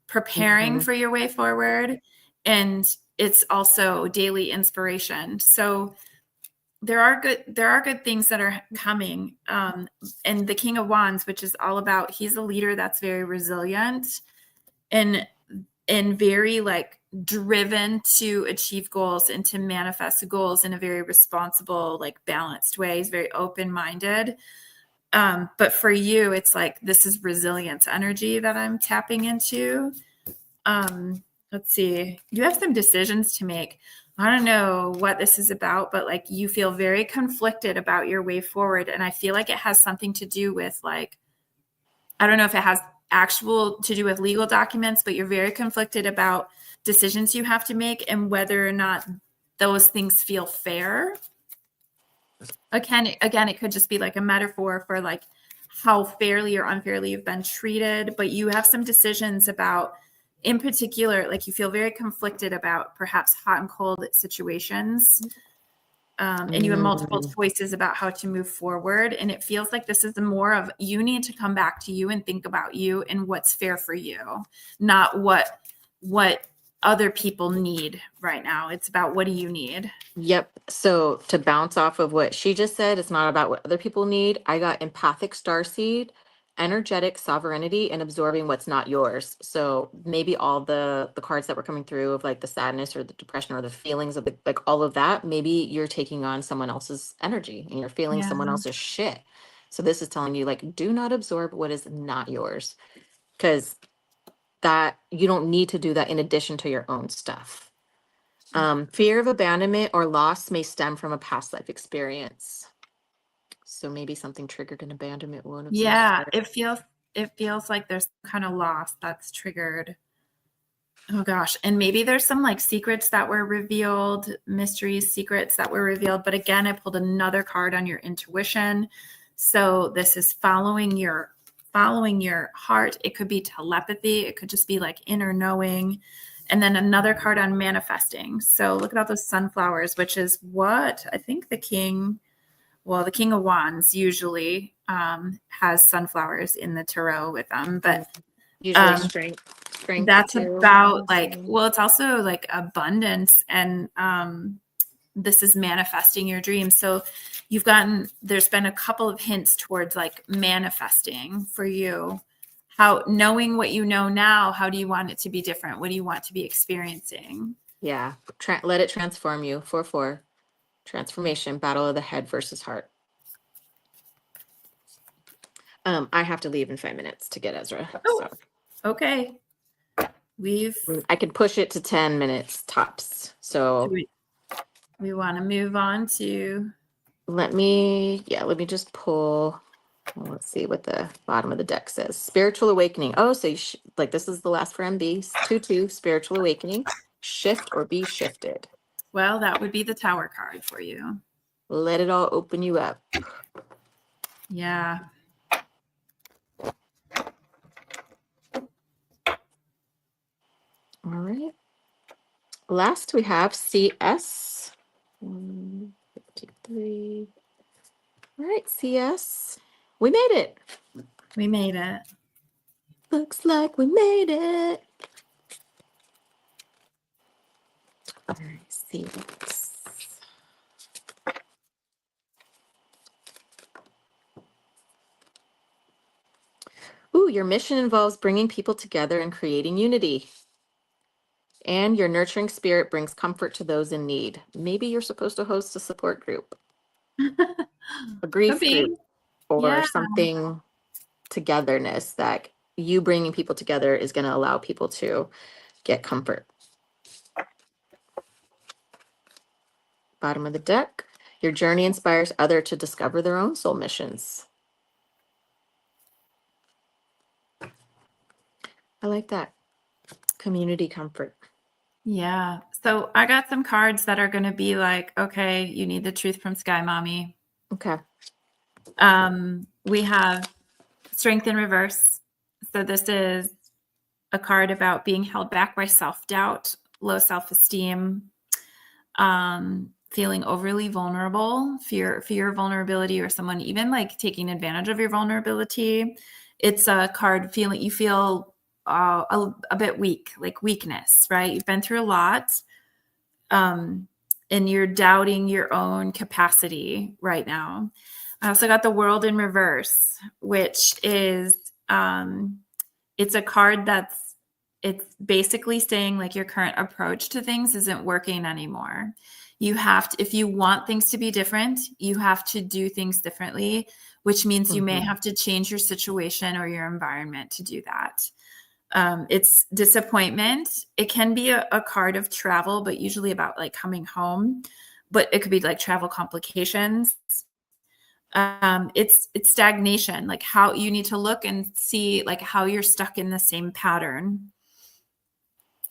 preparing Mhm. for your way forward, and it's also daily inspiration. So there are good things that are coming. And the King of Wands, which is all about, he's a leader that's very resilient and very like driven to achieve goals and to manifest goals in a very responsible, like balanced way. He's very open-minded. But for you, it's like, this is resilience energy that I'm tapping into. Let's see, you have some decisions to make. I don't know what this is about, but like you feel very conflicted about your way forward. And I feel like it has something to do with like, I don't know if it has actual to do with legal documents, but you're very conflicted about decisions you have to make and whether or not those things feel fair. Again, it could just be like a metaphor for like how fairly or unfairly you've been treated, but you have some decisions about, in particular, like you feel very conflicted about perhaps hot and cold situations. And you have multiple Mm. choices about how to move forward. And it feels like this is more of, you need to come back to you and think about you and what's fair for you, not what other people need right now. It's about, what do you need? Yep. So to bounce off of what she just said, it's not about what other people need. I got empathic starseed, energetic sovereignty, and absorbing what's not yours. So maybe all the cards that were coming through of like the sadness or the depression or the feelings of the, like all of that, maybe you're taking on someone else's energy and you're feeling Yeah. someone else's shit. So this is telling you like, do not absorb what is not yours, because that you don't need to do that in addition to your own stuff. Fear of abandonment or loss may stem from a past life experience. So maybe something triggered an abandonment wound of some Yeah. sort. It feels like there's some kind of loss that's triggered. Oh gosh. And maybe there's some like secrets that were revealed, mysteries, secrets that were revealed. But again, I pulled another card on your intuition. So this is following your heart. It could be telepathy. It could just be like inner knowing. And then another card on manifesting. So look at all those sunflowers, which is what I think the King of Wands usually has sunflowers in the tarot with them. But Usually strength that's too. about like, well, it's also like abundance, and this is manifesting your dreams. So there's been a couple of hints towards like manifesting for you. How, knowing what you know now, how do you want it to be different? What do you want to be experiencing? Yeah. Let it transform you. 4-4. Transformation. Battle of the head versus heart. I have to leave in 5 minutes to get Ezra. Oh, So okay. I could push it to 10 minutes tops. So We want to move on to, let me just pull. Well, let's see what the bottom of the deck says. Spiritual awakening. Oh, so like this is the last for MB. 2-2, spiritual awakening. Shift or be shifted. well, that would be the Tower card for you. Let it all open you up. Yeah. All right. Last we have CS. 153. All right, CS. We made it. We made it. Looks like we made it. All right, CS. Ooh, your mission involves bringing people together and creating unity. And your nurturing spirit brings comfort to those in need. Maybe you're supposed to host a support group, a Could grief group, be. or Yeah. something, togetherness that you bringing people together is going to allow people to get comfort. Bottom of the deck, your journey inspires others to discover their own soul missions. I like that. Community comfort. Yeah. So I got some cards that are going to be like, okay, you need the truth from Sky Mommy. Okay. We have Strength in Reverse. So this is a card about being held back by self-doubt, low self-esteem, feeling overly vulnerable, fear of vulnerability, or someone even like taking advantage of your vulnerability. It's a card feeling you feel a bit weak, like weakness, right? You've been through a lot, and you're doubting your own capacity right now. I also got the World in Reverse, which is it's a card it's basically saying like your current approach to things isn't working anymore. You have to, if you want things to be different, you have to do things differently, which means you may have to change your situation or your environment to do that. It's disappointment. It can be a card of travel, but usually about like coming home, but it could be like travel complications. It's stagnation, like how you need to look and see like how you're stuck in the same pattern.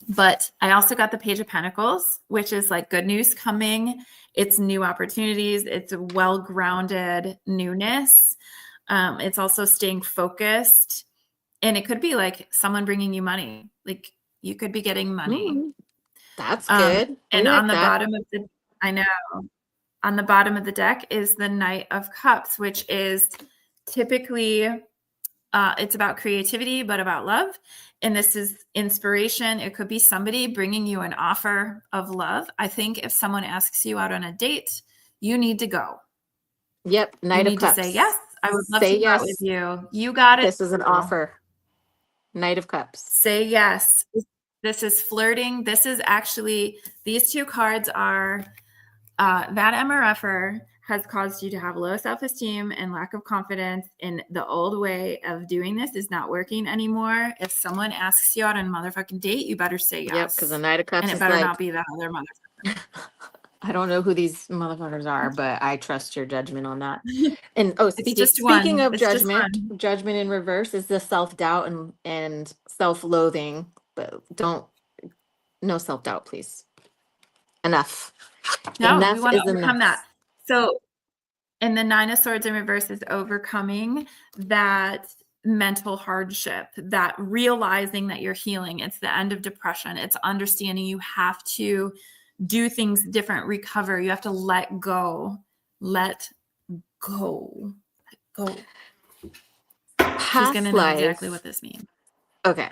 But I also got the Page of Pentacles, which is like good news coming. It's new opportunities. It's a well-grounded newness. It's also staying focused. And it could be like someone bringing you money. Like you could be getting money. That's good. And We on like the that. bottom of the, I know, on the bottom of the deck is the Knight of Cups, which is typically it's about creativity, but about love. And this is inspiration. It could be somebody bringing you an offer of love. I think if someone asks you out on a date, you need to go. Yep. You Knight of need to Cups. say, yes, I would love Say to go out yes. with you. You got it. This is an offer. Knight of Cups. Say yes. This is flirting. This is actually, these two cards are that MRFer has caused you to have low self-esteem and lack of confidence, and the old way of doing this is not working anymore. If someone asks you out on a motherfucking date, you better say yes. Yep, because the Knight of Cups and it is better like, not be that other motherfucker. I don't know who these motherfuckers are, but I trust your judgment on that. And It's just speaking one. of It's just judgment, one. judgment in reverse is the self-doubt and self-loathing, but no self-doubt, please. Enough. No, we Enough want to is overcome enough. that. So, and the Nine of Swords in reverse is overcoming that mental hardship, that realizing that you're healing. It's the end of depression. It's understanding you have to do things different, recover. You have to let go. Let go. Let go. She's going to know exactly what this means. Okay.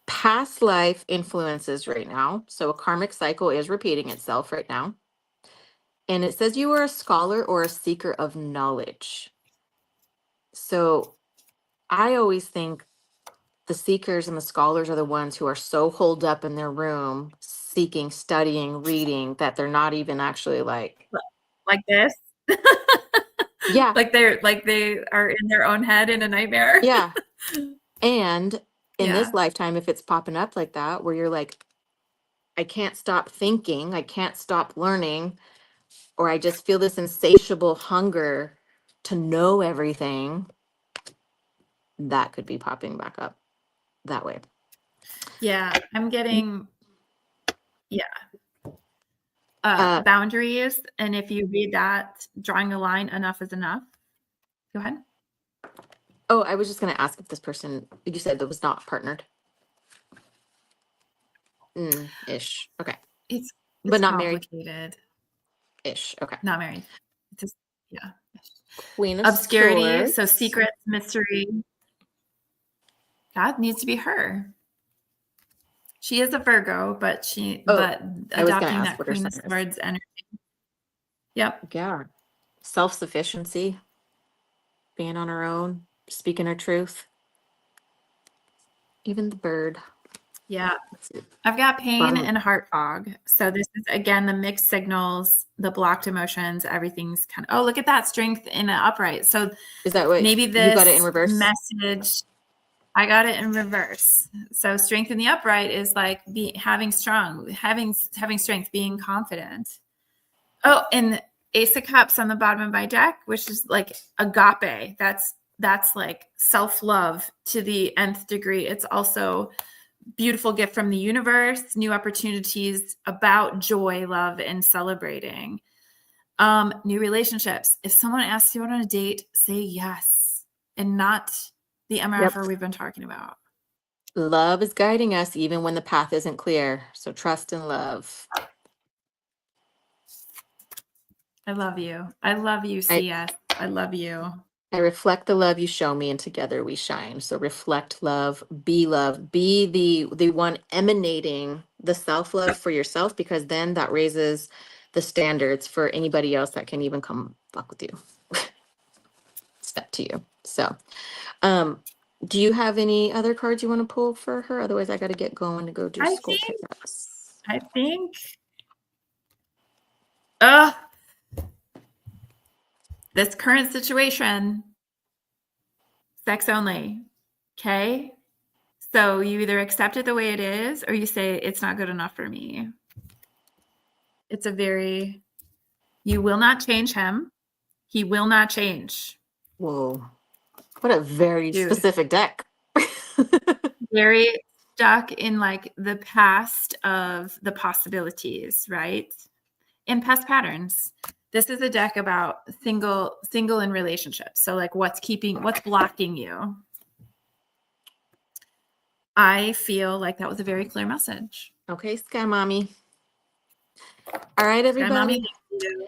Past life influences right now. So a karmic cycle is repeating itself right now. And it says you are a scholar or a seeker of knowledge. So I always think the seekers and the scholars are the ones who are so holed up in their room, seeking, studying, reading, that they're not even actually like this. Yeah. like they are in their own head in a nightmare. Yeah. And in this lifetime, if it's popping up like that, where you're like, I can't stop thinking, I can't stop learning, or I just feel this insatiable hunger to know everything, that could be popping back up that way. Yeah, I'm getting, boundaries. And if you read that, drawing a line, enough is enough. Go ahead. Oh, I was just going to ask if this person, you said that was not partnered. Ish. Okay. It's But not married. complicated. Ish. Okay. Not married. It's just, yeah. Queen of Obscurity. Swords. So secrets, mystery. That needs to be her. She is a Virgo, but adopting that Queen of Swords energy. Yep. Yeah. Self-sufficiency. Being on her own. Speaking her truth. Even the bird. Yeah. I've got pain and heart fog. So this is, again, the mixed signals, the blocked emotions, everything's kind of, oh, look at that strength in the upright. So is that what maybe this you got it in reverse? Message, I got it in reverse. So strength in the upright is like having strength, being confident. Oh, and Ace of Cups on the bottom of my deck, which is like agape. That's like self-love to the nth degree. It's also beautiful gift from the universe, new opportunities about joy, love, and celebrating. New relationships. If someone asks you out on a date, say yes, and not the MRFer we've been talking about. Love is guiding us even when the path isn't clear. So trust and love. I love you. I love you, I, CS. I love you. I reflect the love you show me, and together we shine. So reflect love, be the one emanating the self-love for yourself, because then that raises the standards for anybody else that can even come fuck with you. Step to you. So um do you have any other cards you want to pull for her? Otherwise I gotta get going to go do I school think, pickups. I think, uh, this current situation, sex only. Okay. So you either accept it the way it is or you say it's not good enough for me. It's a very, you will not change him. He will not change. Whoa. What a very Dude, specific deck. very stuck in like the past of the possibilities, right? In past patterns. This is a deck about single in relationships. So like what's blocking you? I feel like that was a very clear message. Okay, Sky Mommy. All right, Sky Mommy, everybody. thank you.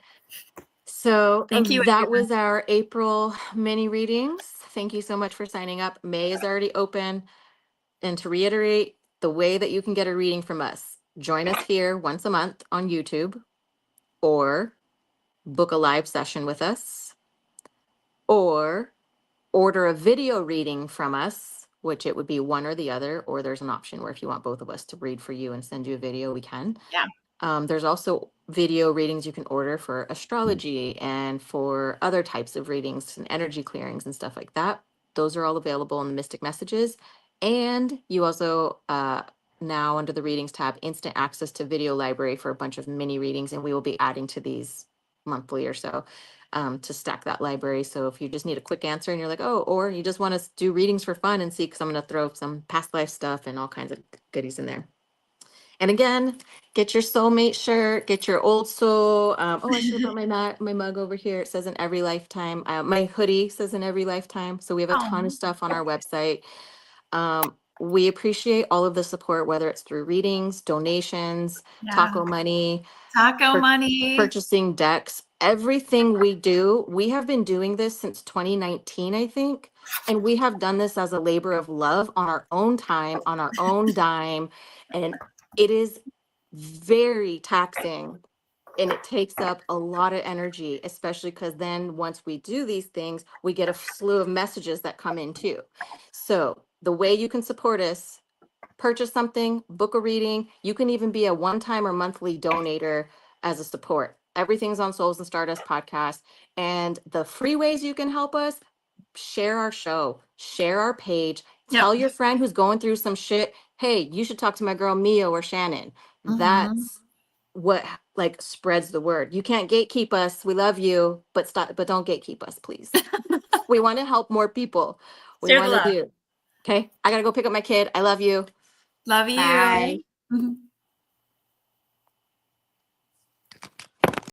So Thank you, that everyone. was our April mini readings. Thank you so much for signing up. May is already open. And to reiterate, the way that you can get a reading from us, join us here once a month on YouTube, or book a live session with us, or order a video reading from us, which it would be one or the other, or there's an option where if you want both of us to read for you and send you a video, we can. Yeah. There's also video readings you can order for astrology and for other types of readings and energy clearings and stuff like that. Those are all available in the Mystic Messages. And you also, now under the readings tab, instant access to video library for a bunch of mini readings. And we will be adding to these monthly or so to stack that library. So if you just need a quick answer and you're like, oh, or you just want to do readings for fun and see, because I'm going to throw some past life stuff and all kinds of goodies in there. And again, get your soulmate shirt, get your old soul. Oh, I should have brought my mug over here. It says in every lifetime. My hoodie says in every lifetime. So we have a ton of stuff on our website. We appreciate all of the support, whether it's through readings, donations, taco money, Taco money. purchasing decks, everything we do. We have been doing this since 2019, I think. And we have done this as a labor of love on our own time, on our own dime. And it is very taxing, and it takes up a lot of energy, especially because then once we do these things, we get a slew of messages that come in too. So the way you can support us, purchase something, book a reading. You can even be a one-time or monthly donator as a support. Everything's on Souls and Stardust podcast. And the free ways you can help us: share our show, share our page, tell your friend who's going through some shit, hey, you should talk to my girl Mia or Shannon. That's what like spreads the word. You can't gatekeep us. We love you, but stop, but don't gatekeep us, please. We want to help more people. We Share the want to love. do. Okay. I gotta go pick up my kid. I love you. Love you. Bye.